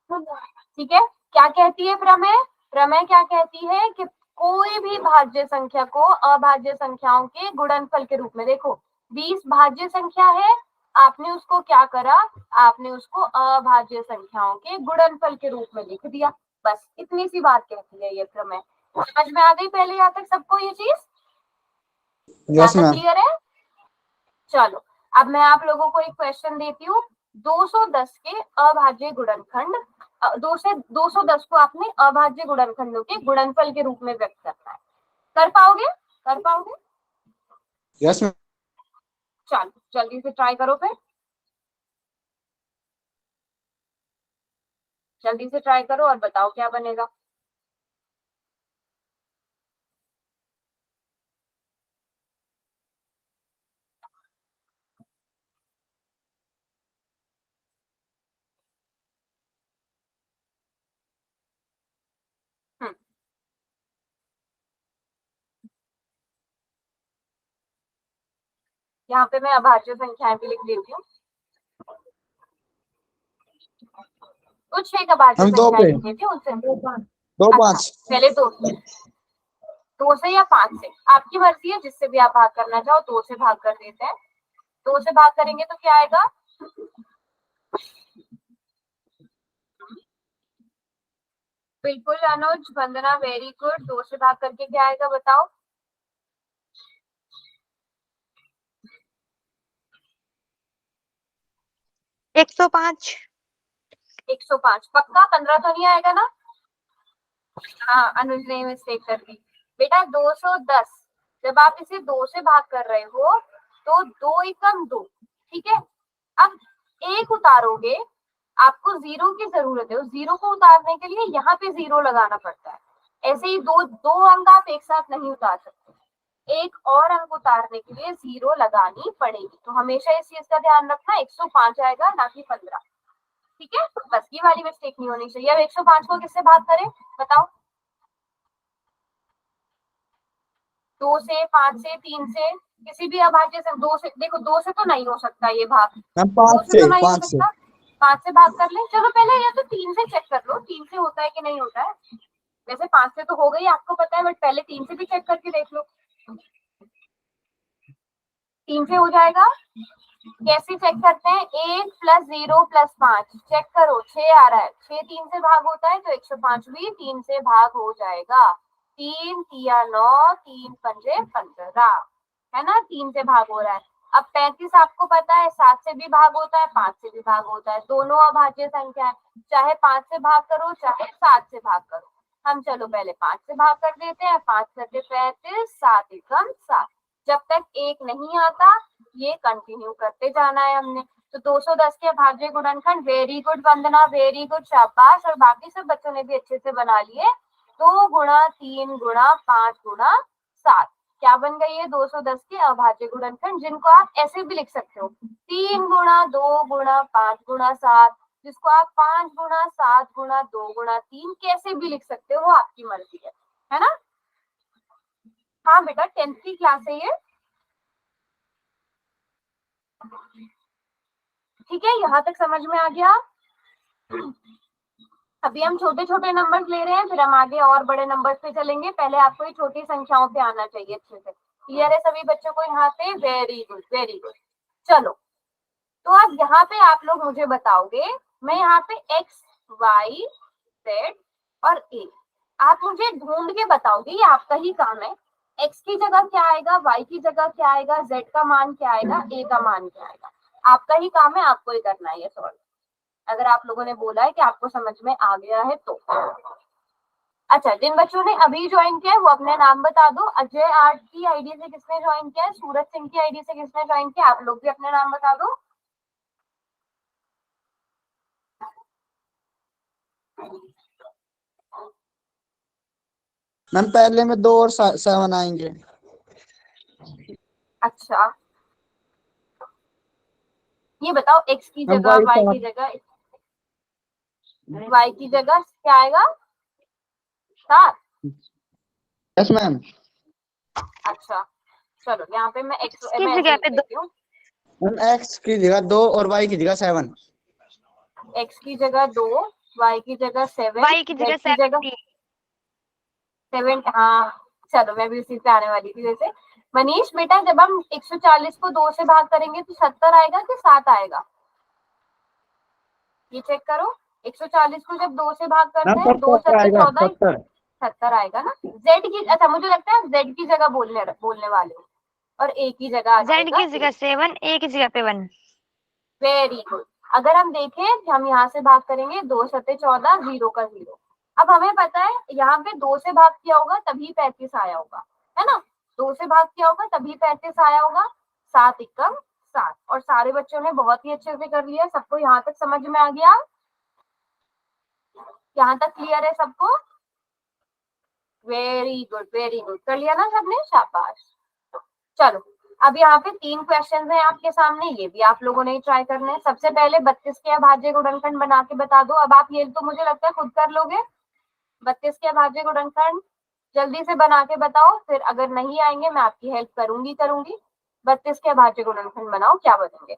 ठीक है। क्या कहती है प्रमेय? प्रमेय क्या कहती है कि कोई भी भाज्य संख्या को अभाज्य संख्याओं के गुणनफल के रूप में, देखो 20 भाज्य संख्या है, आपने उसको क्या करा? आपने उसको अभाज्य संख्याओं के गुणनफल के रूप में लिख दिया। बस इतनी सी बात कहती है ये प्रमेय। समझ में आ गई पहले यहाँ तक सबको ये चीज? यहाँ यस तक मैम। क्लियर है? चलो अब मैं आप लोगों को एक क्वेश्चन देती हूँ। 210 के अभाज्य गुणनखंड, 210 को आपने अभाज्य गुणनखंडों के गुणनफल के रूप में व्यक्त करना है। कर पाओगे? कर पाओगे? Yes ma'am. चलो जल्दी से ट्राई करो फिर, जल्दी से ट्राई करो और बताओ क्या बनेगा। यहाँ पे मैं अभाज्य संख्याएं भी लिख देती हूँ, कुछ एक अभाज्य हम 2 संख्याएं पे लिख देती हूँ उनसे। 2 अच्छा 5। पहले 2 से या 5 से, आपकी मर्जी है, जिससे भी आप भाग करना चाहो 2 से भाग कर देते हैं। 2 से भाग करेंगे तो क्या आएगा? बिल्कुल अनुज, वंदना, वेरी गुड। 2 से भाग करके क्या आएगा बताओ? 105। 105 पक्का? 15 तो नहीं आएगा ना? हाँ अनुज ने मिस्टेक कर दी बेटा। 210 जब आप इसे 2 से भाग कर रहे हो तो 2 एकम 2, ठीक है। अब 1 उतारोगे, आपको 0 की जरूरत है। उस 0 को उतारने के लिए यहाँ पे 0 लगाना पड़ता है। ऐसे ही दो अंक आप एक साथ नहीं उतार सकते, एक और अंक उतारने के लिए 0 लगानी पड़ेगी। तो हमेशा इस चीज का ध्यान रखना, 105 आएगा ना कि 15, ठीक है। बस ये वाली मिस्टेक नहीं होनी चाहिए। अब 105 को किससे भाग करें बताओ? 2 से, 5 से, 3 से, किसी भी अभाज्य से। 2 से, देखो 2 से तो नहीं हो सकता ये भाग, मैम 2 5 से से तो नहीं हो 5 से। सकता। 5 से भाग कर ले। चलो पहले ये तो 3 से चेक कर लो, 3 से होता है कि नहीं होता है। वैसे 5 से तो हो गई आपको पता है, बट पहले 3 से भी चेक करके देख लो। 3 से हो जाएगा? कैसे चेक करते हैं? 1 + 0 + 5 चेक करो, 6 आ रहा है। 6 3 से भाग होता है तो 105 भी 3 से भाग हो जाएगा। 3 तिया 9, 3 पंजे 15, है ना, 3 से भाग हो रहा है। अब 35 आपको पता है 7 से भी भाग होता है, 5 से भी भाग होता है। दोनों अभाज्य संख्या है, चाहे 5 से भाग करो चाहे 7 से भाग करो। हम चलो पहले 5 से भाग कर देते हैं। 5 7 35, 7 एकम 7। जब तक 1 नहीं आता ये कंटिन्यू करते जाना है हमने। तो 210 के अभाज्य गुणनखंड, वेरी गुड वंदना, वेरी गुड, शाबाश। और बाकी सब बच्चों ने भी अच्छे से बना लिए। 2 गुणा 3 गुणा 5 गुणा 7 क्या बन गई है? 210 के अभाज्य गुणनखंड, जिनको आप ऐसे भी लिख सकते हो, 3 गुणा 2 गुणा 5 गुणा 7, जिसको आप 5 गुणा 7 गुणा 2 गुणा 3 कैसे भी लिख सकते हो, आपकी मर्जी है ना। हाँ बेटा 10th की क्लास है ये, ठीक है। यहाँ तक समझ में आ गया? अभी हम छोटे छोटे नंबर्स ले रहे हैं, फिर हम आगे और बड़े नंबर्स पे चलेंगे। पहले आपको ये छोटी संख्याओं पे आना चाहिए अच्छे से। क्लियर है सभी बच्चों को यहाँ पे? Very good very good. चलो तो अब यहाँ पे आप लोग मुझे बताओगे, मैं यहाँ पे x y z और a, आप मुझे ढूंढ के बताओगे, ये आपका ही काम है। x की जगह क्या आएगा, y की जगह क्या आएगा, z का मान क्या आएगा, a का मान क्या आएगा, आपका ही काम है, आपको ही करना है ये सॉल्व। अगर आप लोगों ने बोला है कि आपको समझ में आ गया है तो। अच्छा, जिन बच्चों ने अभी ज्वाइन किया है वो अपने नाम बता दो। अजय आर्ट की आईडी से किसने ज्वाइन किया है, सूरज सिंह की आईडी से किसने ज्वाइन किया, आप लोग भी अपने नाम बता दो। मैम पहले में 2 और 7 आएंगे। अच्छा, ये बताओ x की मैम जगह y की जगह क्या आएगा, 7। Yes ma'am. अच्छा चलो, यहाँ पे मैं x की मैं ऐसे जगह लिख पे लेती हूँ, मैम x की जगह 2 और y की जगह 7। x की जगह 2, y की जगह 7, y की z जगह की जगह 70। 7। हाँ चलो, मैं भी उसी पे आने वाली थी वैसे। मनीष बेटा, जब हम 140 को 2 से भाग करेंगे तो 70 आएगा कि 7 आएगा, ये चेक करो। 140 को जब 2 से भाग करते मैम हैं, 2 70 7 आएगा, 14, 70। 70 आएगा ना। z की, अच्छा मुझे लगता है z की जगह बोलने वाले हो, और a की जगह आ z जाएगा की जगह 7, a की जगह पे 1। Very good. अगर हम देखें कि हम यहाँ से भाग करेंगे, 2 7 14, 0 का 0। अब हमें पता है यहाँ पे 2 से भाग किया होगा तभी 35 आया होगा, है ना। 2 से भाग किया होगा तभी 35 आया होगा। 7 एकम 7। और सारे बच्चों ने बहुत ही अच्छे से कर लिया, सबको यहाँ तक समझ में आ गया, यहाँ तक क्लियर है सबको। वेरी गुड वेरी गुड, कर लिया ना सबने, शाबाश। चलो, अब यहाँ पे 3 क्वेश्चन हैं आपके सामने, ये भी आप लोगों ने ट्राई करने हैं। सबसे पहले 32 के अभाज्य गुणनखंड बना के बता दो। अब आप ये तो मुझे लगता है खुद कर लोगे, 32 के अभाज्य गुणनखंड जल्दी से बना के बताओ, फिर अगर नहीं आएंगे मैं आपकी हेल्प करूंगी। 32 के अभाज्य गुणनखंड बनाओ, क्या बनेंगे।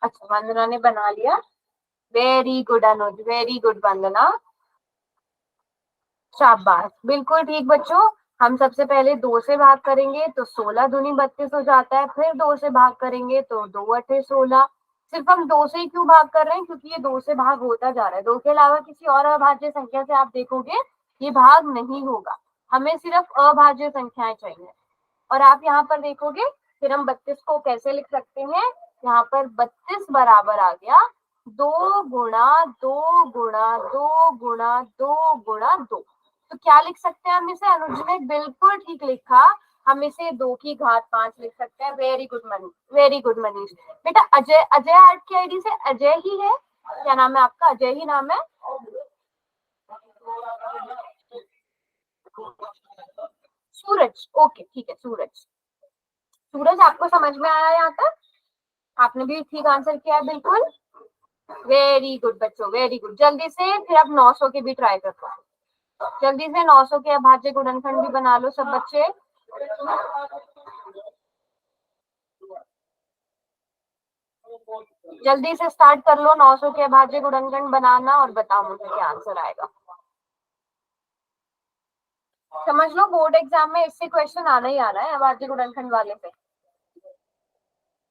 अच्छा, वंदना ने बना लिया, वेरी गुड अनुज, वेरी गुड वंदना, शाबाश, बिल्कुल ठीक बच्चों। हम सबसे पहले 2 से भाग करेंगे तो 16 दूनी 32 हो जाता है, फिर 2 से भाग करेंगे तो 2 अठे 16। सिर्फ हम 2 से ही क्यों भाग कर रहे हैं, क्योंकि ये 2 से भाग होता जा रहा है। 2 के अलावा किसी और अभाज्य संख्या से आप देखोगे ये भाग नहीं होगा, हमें सिर्फ अभाज्य संख्याएं चाहिए। और आप यहाँ पर देखोगे, फिर हम 32 को कैसे लिख सकते हैं, यहाँ पर 32 बराबर आ गया 2 गुणा 2 गुणा 2 गुणा 2 गुणा 2। तो क्या लिख सकते हैं हम इसे, अनुज ने बिल्कुल ठीक लिखा, हम इसे 2 की घात 5 लिख सकते हैं। Very good Manish, very good Manish. बेटा अजय, अजय आर्ट की आईडी से अजय ही है, क्या नाम है आपका, अजय ही नाम है। सूरज, ओके ठीक है सूरज। सूरज, आपको समझ में आया यहाँ तक, आपने भी ठीक आंसर किया है बिल्कुल। वेरी गुड बच्चों, वेरी गुड। जल्दी से फिर अब 900 के भी ट्राई करते हैं, जल्दी से 900 के अभाज्य गुणनखंड भी बना लो सब बच्चे। जल्दी से स्टार्ट कर लो 900 के अभाज्य गुणनखंड बनाना, और बताओ मुझे क्या आंसर आएगा। समझ लो बोर्ड एग्जाम में इससे क्वेश्चन आना ही आना है, अभाज्य गुणनखंड वाले पे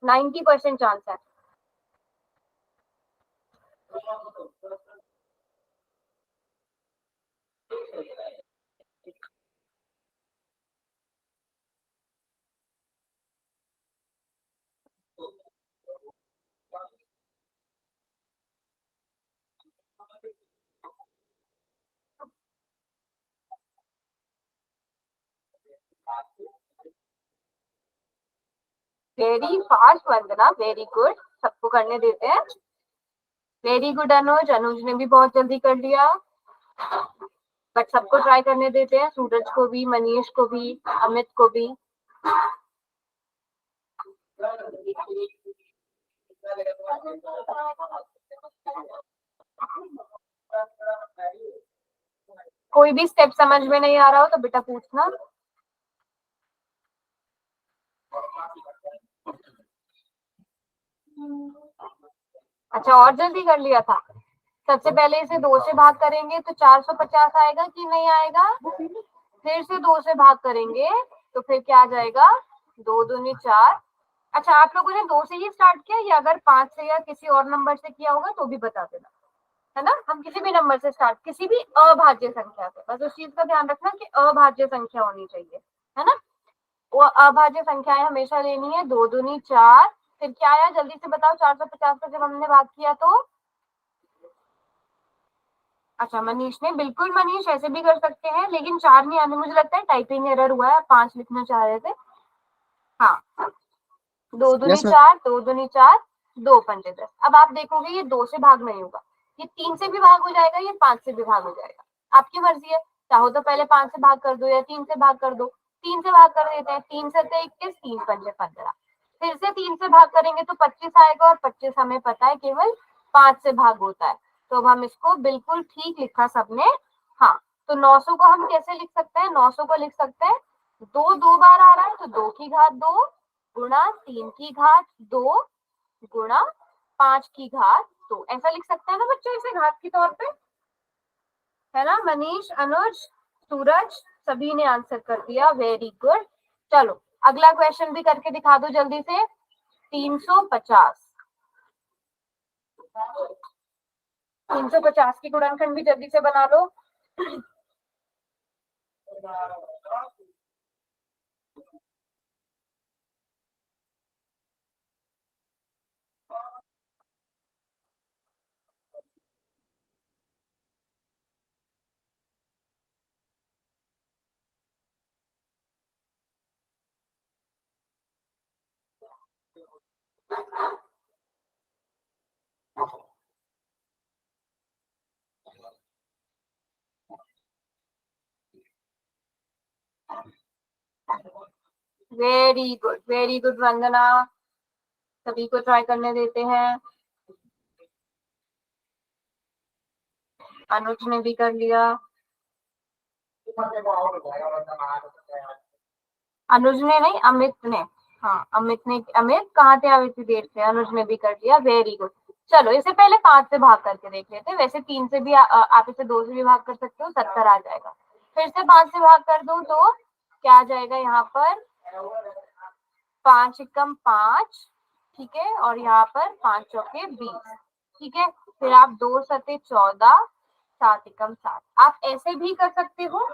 90% चांस है। वेरी फास्ट वंदना, वेरी गुड, सबको करने देते हैं। वेरी गुड अनुज, अनुज ने भी बहुत जल्दी कर लिया, बट सबको ट्राई करने देते हैं, सूरज को भी, मनीष को भी, अमित को भी। कोई भी स्टेप समझ में नहीं आ रहा हो तो बेटा पूछना। अच्छा, और जल्दी कर लिया था। सबसे पहले इसे 2 से भाग करेंगे तो 450 आएगा कि नहीं आएगा। फिर से 2 से भाग करेंगे तो फिर क्या आ जाएगा, 2 दूनी 4। अच्छा, आप लोगों ने 2 से ही स्टार्ट किया या अगर 5 से या किसी और नंबर से किया होगा तो भी बता देना, है ना। हम किसी भी नंबर से स्टार्ट, किसी भी अभाज्य संख्या से, बस उस चीज का ध्यान रखना कि अभाज्य संख्या होनी चाहिए, है ना। वो अभाज्य संख्याएं हमेशा लेनी है। 2 दूनी 4, फिर क्या आया जल्दी से बताओ, 450 का जब हमने भाग किया तो। अच्छा मनीष ने, बिल्कुल मनीष ऐसे भी कर सकते हैं, लेकिन 4 नहीं आने, मुझे लगता है टाइपिंग एरर हुआ है, 5 लिखना चाह रहे थे। हाँ, 2 दूनी यस मैम। 4, 2 दूनी 4, 2 पंजे 10। अब आप देखोगे ये 2 से भाग नहीं होगा, ये 3 से भी भाग हो जाएगा, ये 5 से भी भाग हो जाएगा, आपकी मर्जी है। चाहो तो पहले 5 से भाग कर दो या 3 से भाग कर दो। 3 से भाग कर देते हैं, 3 से 21, 3 पंजे 15। फिर से 3 से भाग करेंगे तो 25 आएगा, और 25 हमें पता है केवल 5 से भाग होता है। तो अब हम इसको बिल्कुल ठीक लिखा सबने। हाँ, तो 900 को हम कैसे लिख सकते हैं, 900 को लिख सकते हैं, 2 बार आ रहा है तो 2 की घात 2 गुणा 3 की घात 2 गुणा 5 की घात 2, ऐसा लिख सकते हैं ना बच्चों, इसे घात के तौर पे, है ना। मनीष, अनुज, सूरज, सभी ने आंसर कर दिया, वेरी गुड। चलो अगला क्वेश्चन भी करके दिखा दो जल्दी से। 350, 350 की गुणनखंड भी जल्दी से बना लो। वेरी गुड वंदना, सभी को ट्राई करने देते हैं। अनुज ने भी कर लिया, अनुज ने नहीं, अमित ने। हाँ अमित ने, अमित कहाँ थे आप इतनी देर से, अनुज ने भी कर लिया, वेरी गुड। चलो इसे पहले 5 से भाग करके देख लेते हैं, वैसे 3 से भी आप इसे 2 से भी भाग कर सकते हो, 70 आ जाएगा। फिर से 5 से भाग कर दो तो क्या आ जाएगा यहाँ पर, 5 एकम 5, ठीक है, और यहाँ पर 5 चौके 20, ठीक है। फिर आप 2 सते 14, 7 एकम 7, आप ऐसे भी कर सकते हो,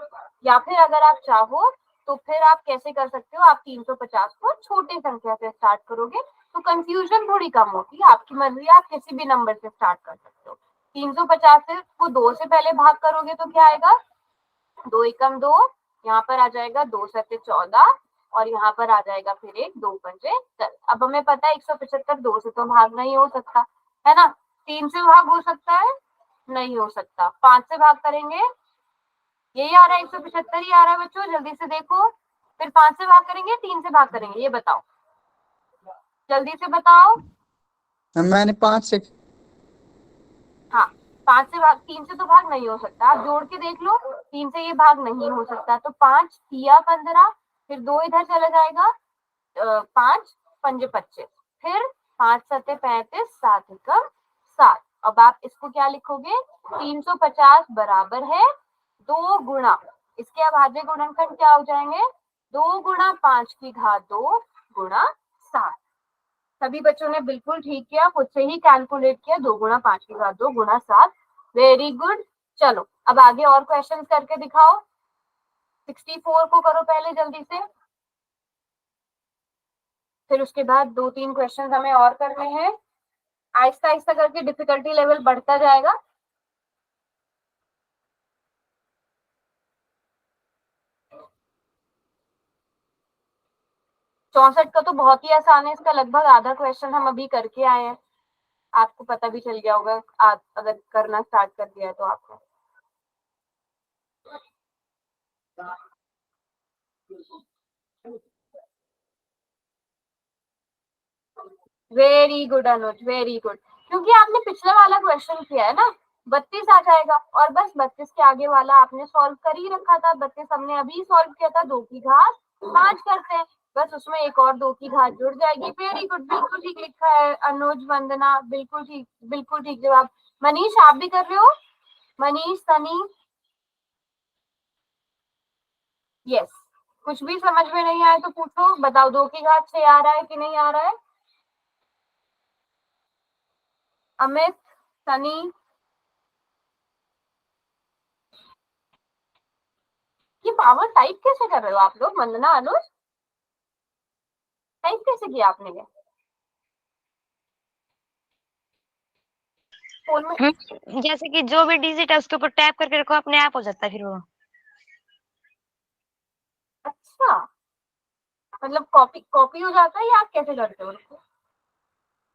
या फिर अगर आप चाहो तो फिर आप कैसे कर सकते हो, आप 350 को छोटे संख्या से स्टार्ट करोगे तो कंफ्यूजन थोड़ी कम होगी, आपकी मर्जी, आप किसी भी नंबर से स्टार्ट कर सकते हो। 350 से को 2 से पहले भाग करोगे तो क्या आएगा, 2 एकम 2, यहाँ पर आ जाएगा 2 सते 14, और यहाँ पर आ जाएगा फिर एक 2 पंजे 10। अब हमें पता है 175 2 से तो भाग नहीं हो सकता, है ना। 3 से भाग हो सकता है, नहीं हो सकता। 5 से भाग करेंगे, यही आ रहा है 175 ही आ रहा है बच्चों, जल्दी से देखो। फिर 5 से भाग करेंगे, 3 से भाग करेंगे, ये बताओ, जल्दी से बताओ। मैंने 5 से। हाँ, 5 से भाग, 3 से तो भाग नहीं हो सकता, आप जोड़ के देख लो, 3 से ये भाग नहीं हो सकता, तो 5 किया 15, फिर 2 इधर चला जाएगा, 5 पंजे 25, फिर 5 सते 35, 7 एकम 7। अब आप इसको क्या लिखोगे, 350 बराबर है 2 गुणा, इसके अभाज्य गुणनखंड क्या हो जाएंगे, 2 गुणा 5 की घात 2 गुणा 7। सभी बच्चों ने बिल्कुल ठीक किया, खुद से ही कैलकुलेट किया, 2 गुणा 5 की घात 2 गुणा 7, वेरी गुड। चलो अब आगे और क्वेश्चन करके दिखाओ। 64 को करो पहले जल्दी से, फिर उसके बाद 2-3 क्वेश्चन हमें और करने हैं, आहिस्ता आहिस्ता करके डिफिकल्टी लेवल बढ़ता जाएगा। 64 का तो बहुत ही आसान है, इसका लगभग आधा क्वेश्चन हम अभी करके आए हैं, आपको पता भी चल गया होगा आप अगर करना स्टार्ट कर दिया है तो आपने। वेरी गुड अनुज, वेरी गुड, क्योंकि आपने पिछला वाला क्वेश्चन किया है ना, 32 आ जाएगा और बस 32 के आगे वाला आपने सॉल्व कर ही रखा था। 32 हमने अभी सॉल्व किया था, 2 की घात 5 करते हैं, बस उसमें एक और 2 की घात जुड़ जाएगी। वेरी गुड, बिल्कुल ठीक लिखा है अनुज, वंदना, बिल्कुल ठीक जवाब। मनीष आप भी कर रहे हो? मनीष, सनी, यस। कुछ भी समझ में नहीं आए तो पूछो, बताओ 2 की घात 6 आ रहा है कि नहीं आ रहा है? अमित, सनी, ये पावर टाइप कैसे कर रहे हो आप लोग? वंदना, अनुज, टाइप कैसे किया आपने ये फोन में? जैसे कि जो भी डिजिट है उसके ऊपर टैप करके रखो, अपने आप हो जाता है फिर वो। अच्छा, मतलब कॉपी कॉपी हो जाता है या आप कैसे करते हो उसको?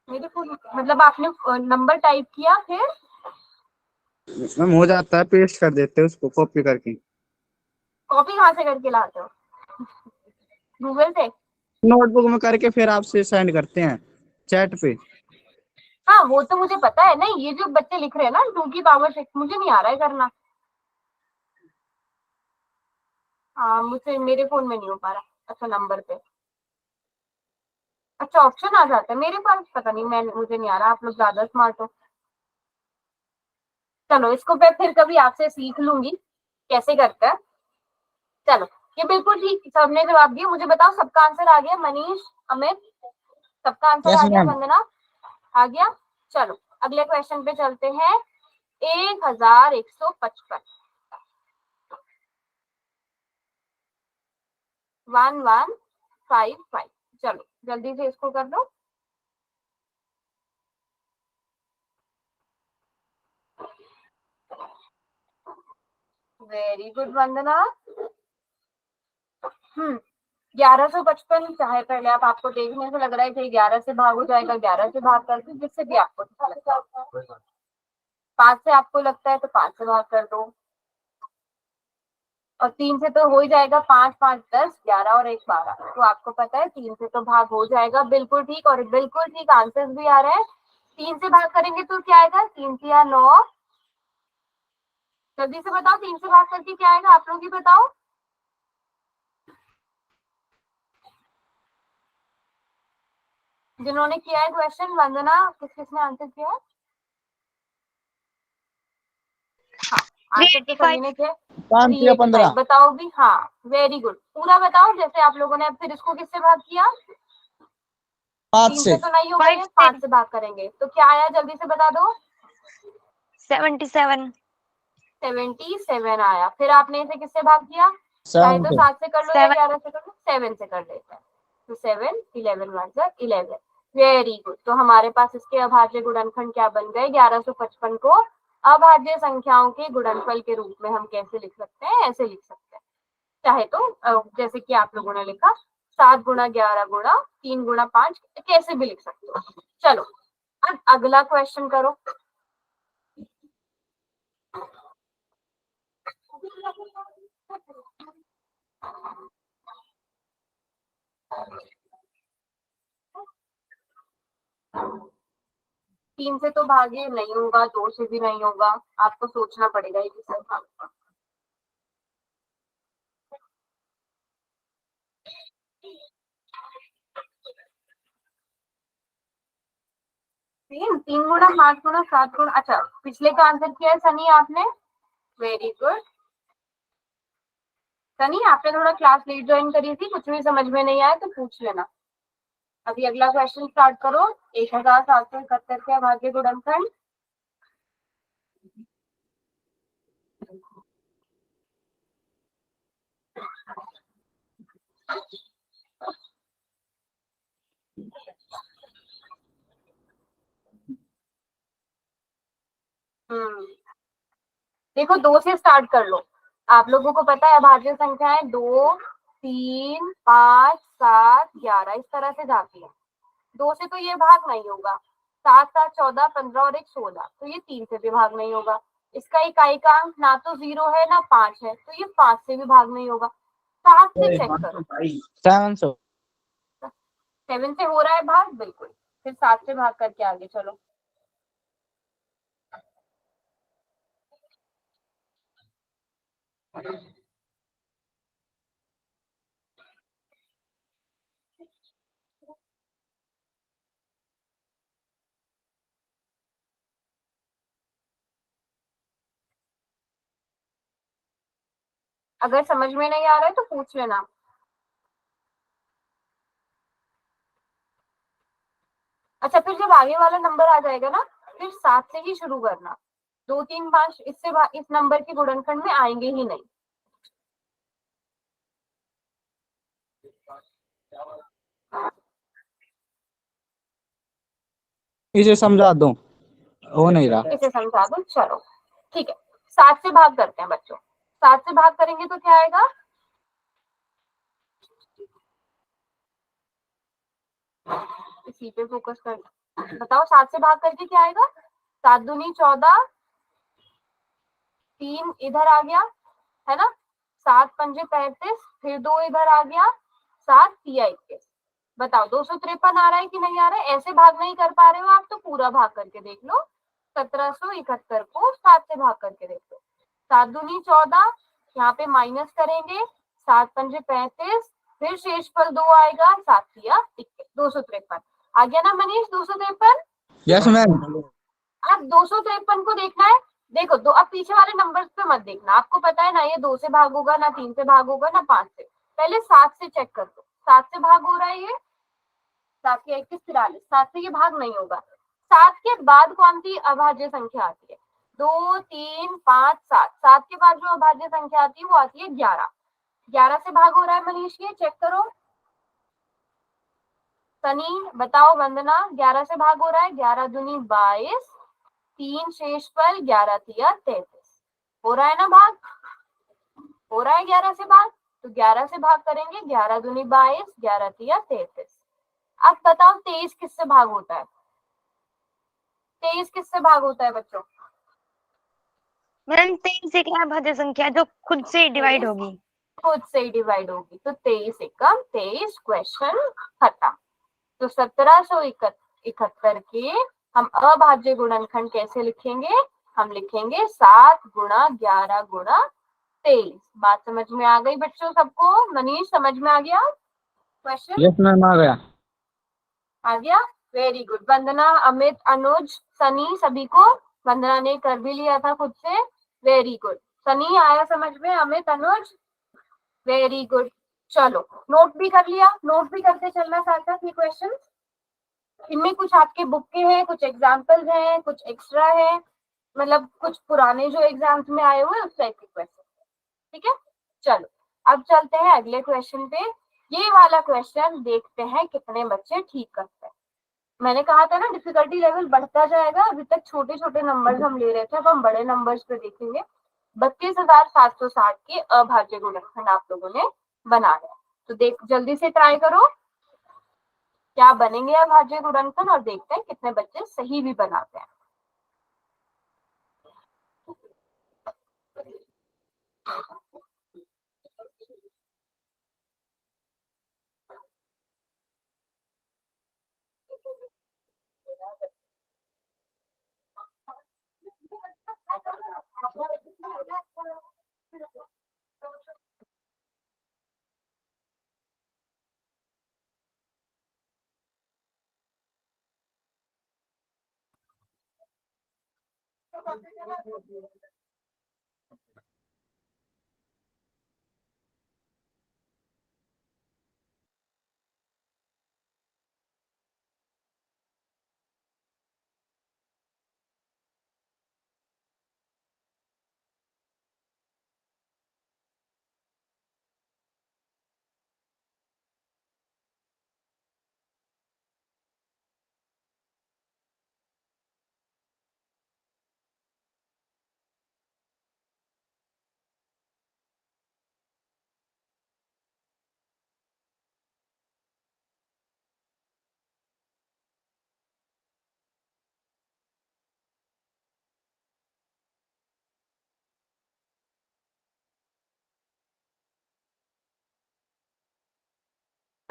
मेरे को मतलब आपने नंबर टाइप किया फिर मैम हो जाता है, पेस्ट कर देते हैं उसको कॉपी करके। कॉपी कहाँ से करके लाते हो? गूगल से? नोटबुक में करके फिर आपसे सेंड करते हैं चैट पे। हाँ वो तो मुझे पता है। नहीं, ये जो बच्चे लिख रहे हैं ना 2 की पावर 6, मुझे नहीं आ रहा है करना। हाँ, मुझसे मेरे फोन में नहीं हो पा रहा। अच्छा, नंबर पे अच्छा ऑप्शन आ जाता है, मेरे पास पता नहीं, मुझे नहीं आ रहा, आप लोग ज्यादा स्मार्ट हो। चलो इसको मैं फिर कभी आपसे सीख लूंगी कैसे करते हैं। चलो, ये बिल्कुल ठीक सबने जवाब दिया। मुझे बताओ सबका आंसर आ गया? मनीष, अमित, सबका आंसर यस आ गया? मैम। वंदना आ गया? चलो अगले क्वेश्चन पे चलते हैं। 1155, 1155, चलो जल्दी से इसको कर दो। वेरी गुड वंदना। 1155 चाहे पहले आप, आपको देखने से लग रहा है कि 11 से भाग हो जाएगा, 11 से भाग कर दो, जिससे भी आपको अच्छा लगता है। 5 से आपको लगता है तो 5 से भाग कर दो, और 3 से तो हो ही जाएगा। 5 5 10, 11 और 1 12, तो आपको पता है 3 से तो भाग हो जाएगा। बिल्कुल ठीक, और बिल्कुल ठीक आंसर भी आ रहा है। 3 से भाग करेंगे तो क्या आएगा? 3 से या 9। जल्दी से बताओ 3 से भाग करके क्या आएगा, आप लोग ही बताओ। जिन्होंने किया है क्वेश्चन, वंदना, किसने आंसर किया है? हाँ, आंसर तो सभी 385। ने किया। 5 या 15। 385 बताओ भी। हाँ वेरी गुड, पूरा बताओ जैसे आप लोगों ने। अब फिर इसको किससे भाग किया? 5 3 से। से तो नहीं होगा, 5 ये से 5 से भाग करेंगे तो क्या आया? जल्दी से बता दो। 77। 77 आया। फिर आपने इसे किससे भाग किया? चाहे 7 तो से। 7 से कर लो या 7। 11 से कर लो, 7 से कर लेते हैं। तो 7, 11 वन 11। वेरी गुड, तो हमारे पास इसके अभाज्य गुणनखंड क्या बन गए? 1155 को अभाज्य संख्याओं के गुणनफल के रूप में हम कैसे लिख सकते हैं? ऐसे लिख सकते हैं। चाहे तो जैसे कि आप लोगों ने लिखा 7 गुणा 11 गुणा 3 गुणा 5, कैसे भी लिख सकते हो। चलो अब अगला क्वेश्चन करो। 3 से तो भाग्य नहीं होगा, 2 से भी नहीं होगा, आपको सोचना पड़ेगा ये संख्या। 3 गुणा 5 गुणा 7 गुणा, अच्छा पिछले का आंसर किया है सनी आपने। वेरी गुड सनी, आपने थोड़ा क्लास लेट ज्वाइन करी थी, कुछ भी समझ में नहीं आया तो पूछ लेना। अभी अगला क्वेश्चन स्टार्ट करो। 1771 के अभाज्य गुणनखंड। देखो 2 से स्टार्ट कर लो। आप लोगों को पता है अभाज्य संख्या है 2, 3, 5, 7, 11 इस तरह से जाती है। 2 से तो ये भाग नहीं होगा। 7, 7, 14, 15 और 1, 16, तो ये 3 से भी भाग नहीं होगा। इसका इकाई का अंक ना तो 0 है ना 5 है, तो ये 5 से भी भाग नहीं होगा। 7 से चेक करो। 7 से 7 से हो रहा है भाग, बिल्कुल। फिर 7 से भाग करके आगे चलो। अगर समझ में नहीं आ रहा है तो पूछ लेना। अच्छा, फिर जब आगे वाला नंबर आ जाएगा ना, फिर 7 से ही शुरू करना। 2, 3, 5 इस नंबर के गुणनखंड में आएंगे ही नहीं। इसे समझा दो, हो नहीं रहा। इसे समझा दो, चलो ठीक है। 7 से भाग करते हैं बच्चों। 7 से भाग करेंगे तो क्या आएगा? इसी पे फोकस करना। बताओ 7 से भाग करके क्या आएगा? 7 दूनी 14, 3 इधर आ गया, है ना। 7 पंजे 35, फिर 2 इधर आ गया, 7 तिया 21। बताओ 253 आ रहा है कि नहीं आ रहा है? ऐसे भाग नहीं कर पा रहे हो आप तो पूरा भाग करके देख लो। 1771 को 7 से भाग करके देख लो। 7 दूनी 14, यहाँ पे माइनस करेंगे, 7 पंजे 35, फिर शेषफल 2 आएगा, 7 तिया 21, 253 आ गया ना मनीष? 253। Yes ma'am. अब 253 को देखना है। देखो दो, अब पीछे वाले नंबर्स पे मत देखना, आपको पता है ना ये 2 से भाग होगा, ना 3 से भाग होगा, ना 5 से। पहले 7 से चेक कर दो। 7 से भाग हो रहा है ये, 7 के 21, 43, 7 से ये भाग नहीं होगा। 7 के बाद कौन सी अभाज्य संख्या आती है? 2, 3, 5, 7। 7 के बाद जो अभाज्य संख्या आती है वो आती है 11। 11 से भाग हो रहा है मनीष, ये चेक करो। सनी बताओ, वंदना 11 से भाग हो रहा है। 11 दूनी 22, 3 शेषफल, 11 तिया 33। हो रहा है ना भाग? हो रहा है 11 से भाग, तो 11 से भाग करेंगे। 11 दूनी 22, 11 तिया 33। अब बताओ 23 किससे भाग होता है? 23 किससे भाग होता है बच्चों? मैम 23 एक अभाज्य संख्या है जो खुद से डिवाइड होगी। खुद से ही डिवाइड होगी, तो 23 एकम 23, क्वेश्चन खत्म। तो 1771 के हम अभाज्य गुणनखंड कैसे लिखेंगे? हम लिखेंगे 7 गुणा 11 गुणा 23। बात समझ में आ गई बच्चों सबको? मनीष समझ में आ गया क्वेश्चन? यस मैम, आ गया। आ गया, वेरी गुड। वंदना, अमित, अनुज, सनी, सभी को वंदना ने कर भी लिया था खुद से, वेरी गुड। सनी आया समझ में? अमित, अनुज, वेरी गुड। चलो नोट भी कर लिया, नोट भी करते चलना साथ साथ ये क्वेश्चन। इनमें कुछ आपके बुक के हैं, कुछ एग्जाम्पल्स हैं, कुछ एक्स्ट्रा है, मतलब कुछ पुराने जो एग्जाम्स में आए हुए उस टाइप के क्वेश्चन। ठीक है, चलो अब चलते हैं अगले क्वेश्चन पे। ये वाला क्वेश्चन देखते हैं कितने बच्चे ठीक करते हैं। मैंने कहा था ना डिफिकल्टी लेवल बढ़ता जाएगा। अभी तक छोटे छोटे नंबर्स हम ले रहे थे, अब हम बड़े नंबर्स पे देखेंगे। 32,760 के अभाज्य गुणनखंड आप लोगों ने बनाया है, तो देख जल्दी से ट्राई करो क्या बनेंगे अभाज्य गुणनखंड, और देखते हैं कितने बच्चे सही भी बनाते हैं।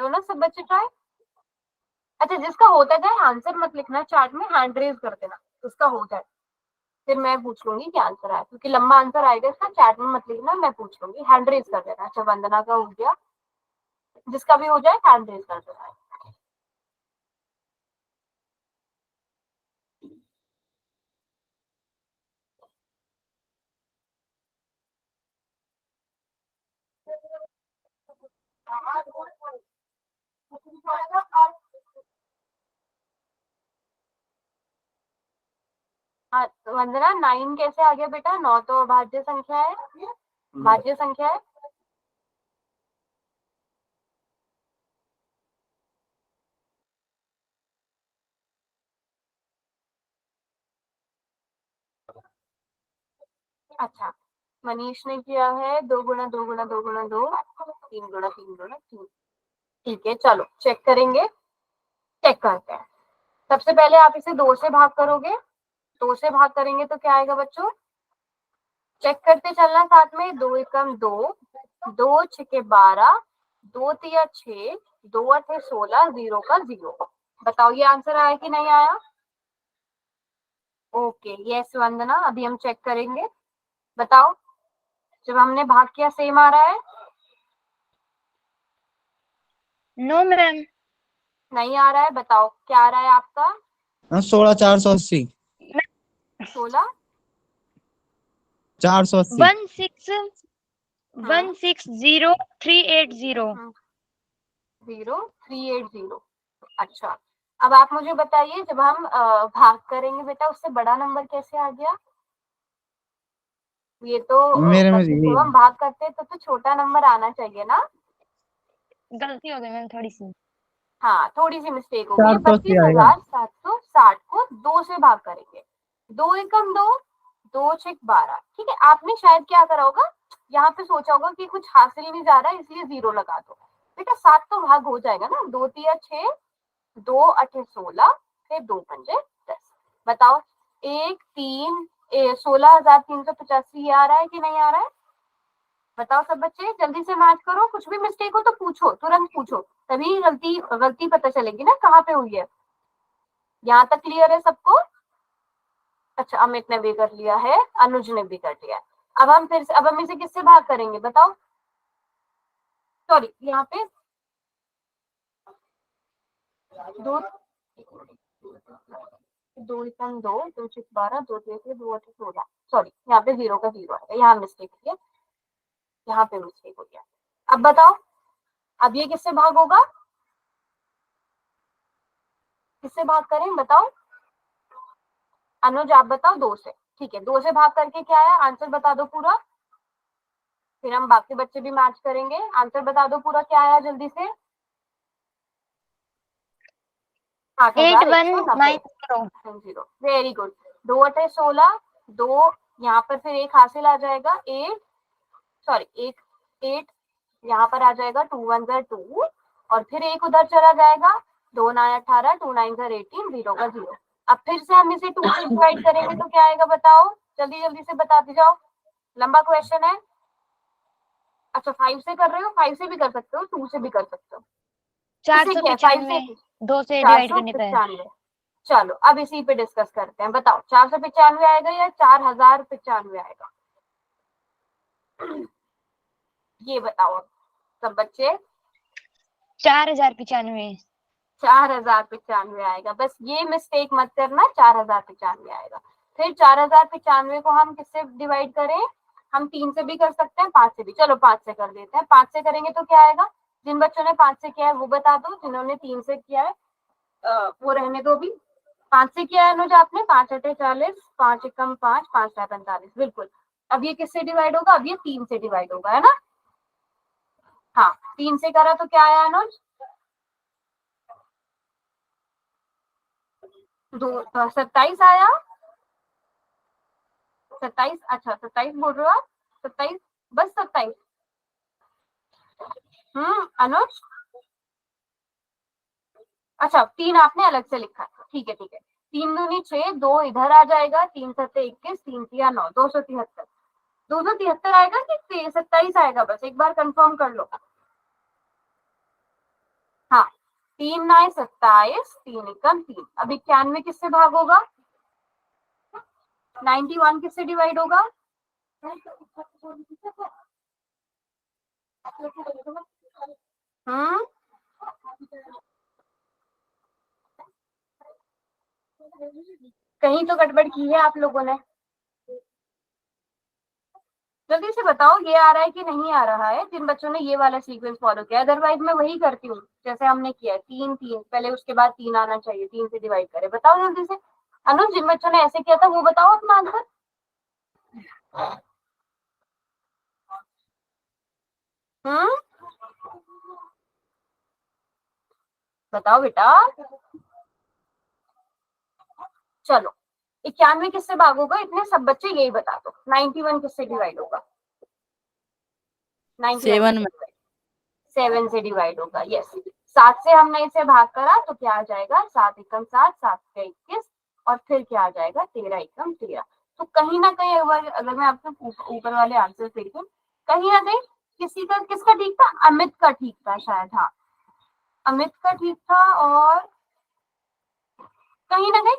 तो ना सब बच्चे ट्राई। अच्छा, जिसका होता जाए आंसर मत लिखना चार्ट में, हैंड रेज कर देना, उसका हो जाए, फिर मैं पूछ लूंगी क्या आंसर आया, क्योंकि लंबा आंसर आएगा इसका, चैट में मत लिखना, मैं पूछ लूंगी, हैंड रेज कर देना। अच्छा, वंदना का हो गया, जिसका भी हो जाए हैंड रेज कर देना। हाँ, तो वंदना 9 कैसे आ गया बेटा? 9 तो भाज्य संख्या है, भाज्य संख्या है। अच्छा, मनीष ने किया है 2 गुना 2 गुना 2 गुना 2, 3 गुना 3 गुना 3। ठीक है, चलो चेक करेंगे, चेक करते हैं। सबसे पहले आप इसे 2 से भाग करोगे, 2 से भाग करेंगे तो क्या आएगा बच्चों? चेक करते चलना साथ में। 2 एकम 2, 2 छके 12, 2 तिया 6, 2 अठे 16, 0 का 0। बताओ ये आंसर आया कि नहीं आया? ओके, यस वंदना, अभी हम चेक करेंगे। बताओ, जब हमने भाग किया सेम आ रहा है? No ma'am. नहीं आ रहा है, बताओ क्या आ रहा है आपका? 16,480। 16 480। 1600380। 0380। अच्छा, अब आप मुझे बताइए, जब हम भाग करेंगे बेटा, उससे बड़ा नंबर कैसे आ गया? ये तो मेरे में बच्चे, यही जब है। हम भाग करते हैं तो छोटा नंबर आना चाहिए ना। गलती हो गई मैम थोड़ी सी। हाँ, थोड़ी सी मिस्टेक हो गई। 480 आएगा। 32,760 को 2 से भाग करेंगे। 2 एकम 2, 2 छक 12। ठीक है, आपने शायद क्या करा होगा, यहाँ पे सोचा होगा कि कुछ हासिल नहीं जा रहा है इसलिए 0 लगा दो। बेटा 7 तो भाग हो जाएगा ना, 2 तिया 6, 2 अठे 16, फिर 2 पंजे 10। बताओ, 16,385 आ रहा है कि नहीं आ रहा है? बताओ सब बच्चे, जल्दी से मैच करो, कुछ भी मिस्टेक हो तो पूछो, तुरंत पूछो, तभी गलती गलती पता चलेगी ना कहाँ पे हुई है। यहाँ तक क्लियर है सबको? अच्छा, अमित ने भी कर लिया है, अनुज ने भी कर लिया है। अब हम इसे किससे भाग करेंगे बताओ? सॉरी, यहाँ पे 2, 2 एकम 2, 2 छक 12, 2 तिया 2 अठे 16। सॉरी, यहाँ पे 0 का 0 है, यहाँ मिस्टेक हुई है, यहाँ पे मिस्टेक हो गया। अब बताओ, अब ये किससे भाग होगा? किससे भाग करें बताओ? अनुज आप बताओ। 2 से। ठीक है, 2 से भाग करके क्या आया? आंसर बता दो पूरा, फिर हम बाकी बच्चे भी मैच करेंगे। आंसर बता दो पूरा, क्या आया जल्दी से? 8,190। Very good. 2 अठे 16, 2 यहाँ पर फिर एक हासिल आ जाएगा 8, सॉरी 8 यहाँ पर आ जाएगा, 2 1 2, और फिर एक उधर चला जाएगा, 2 9 18, 2 9 18, 0 का 0। अब फिर से हम इसे 2 से डिवाइड करेंगे तो क्या आएगा बताओ? जल्दी जल्दी से बताते जाओ, लंबा क्वेश्चन है। अच्छा, 5 से कर रहे हो? 5 से भी कर सकते हो, 2 से भी कर सकते हो। इसे क्या है, 5 से 2 से चार डिवाइड सौ करने पे है। पचानवे चलो अब इसी पे डिस्कस करते हैं। बताओ, 495 आएगा या 4,095 आएगा? ये बताओ अब सब बच्चे। 4095। 4,095 आएगा, बस ये मिस्टेक मत करना, 4,095 आएगा। फिर 4,095 को हम किससे डिवाइड करें? हम 3 से भी कर सकते हैं, 5 से भी। चलो 5 से कर देते हैं। 5 से करेंगे तो क्या आएगा? जिन बच्चों ने 5 से किया है वो बता दो, जिन्होंने 3 से किया है वो रहने दो भी। 5 से किया है अनुज आपने? 5 अठे 40, 5 एकम 5, 5 छः 45, बिल्कुल। अब ये किससे डिवाइड होगा? अब ये 3 से डिवाइड होगा, है ना? हाँ, 3 से करा तो क्या आया अनुज? 27 आया। 27, अच्छा 27 बोल रहे हो आप? 27, बस 27। अनुज, अच्छा 3 आपने अलग से लिखा है, ठीक है ठीक है। 3 दूनी 6, 2 इधर आ जाएगा, 3 सत्ते 21, 3 तिया 9, 273। 273 आएगा कि 27 आएगा? बस एक बार कंफर्म कर लो। 3 9 27, 3 एकम 3। अब 91 किससे भाग होगा? 91 किससे डिवाइड होगा? हम्म, कहीं तो गड़बड़ की है आप लोगों ने। जल्दी से बताओ ये आ रहा है कि नहीं आ रहा है, जिन बच्चों ने ये वाला सीक्वेंस फॉलो किया। अदरवाइज मैं वही करती हूँ जैसे हमने किया है, 3 3 पहले, उसके बाद 3 आना चाहिए, 3 से डिवाइड करें। बताओ जल्दी से। अनुज, जिन बच्चों ने ऐसे किया था वो बताओ अपना आंसर। हम्म, बताओ बेटा। चलो, 91 किससे भाग होगा? इतने सब बच्चे यही बता दो। 91 किससे डिवाइड होगा? 91 7 से डिवाइड होगा। यस, 7 से हमने इसे भाग करा तो क्या आ जाएगा? 7 एकम 7, 7 का 21, और फिर क्या आ जाएगा? 13 एकम 13। तो कहीं ना कहीं अगर मैं आपको ऊपर वाले आंसर देखूं, कहीं ना कहीं किसी का, किसका ठीक था? अमित का ठीक था शायद। हाँ, अमित का ठीक था। और कहीं ना कहीं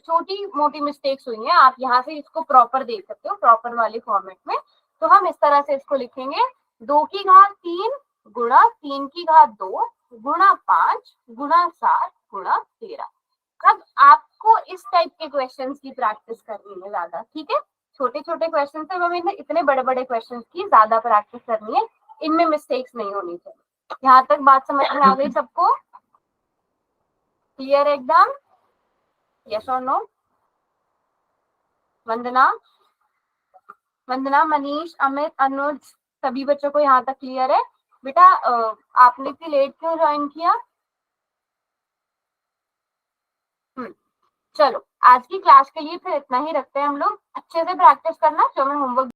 छोटी मोटी मिस्टेक्स हुई हैं। आप यहाँ से इसको प्रॉपर देख सकते हो, प्रॉपर वाले फॉर्मेट में। तो हम इस तरह से इसको लिखेंगे, 2 की घात 3 गुणा 3 की घात 2 गुणा 5 गुणा 7 गुणा 13। अब आपको इस टाइप के क्वेश्चंस की प्रैक्टिस करनी है ज्यादा, ठीक है? छोटे छोटे क्वेश्चन से हमें इतने बड़े बड़े क्वेश्चंस की ज्यादा प्रैक्टिस करनी है, इनमें मिस्टेक्स नहीं होनी चाहिए। यहाँ तक बात समझ में आ गई सबको? क्लियर एकदम? यस और नो? वंदना, वंदना, मनीष, अमित, अनुज, सभी बच्चों को यहाँ तक क्लियर है? बेटा आपने इतनी लेट क्यों ज्वाइन किया? चलो, आज की क्लास के लिए फिर इतना ही रखते हैं हम लोग। अच्छे से प्रैक्टिस करना, जो मैं होमवर्क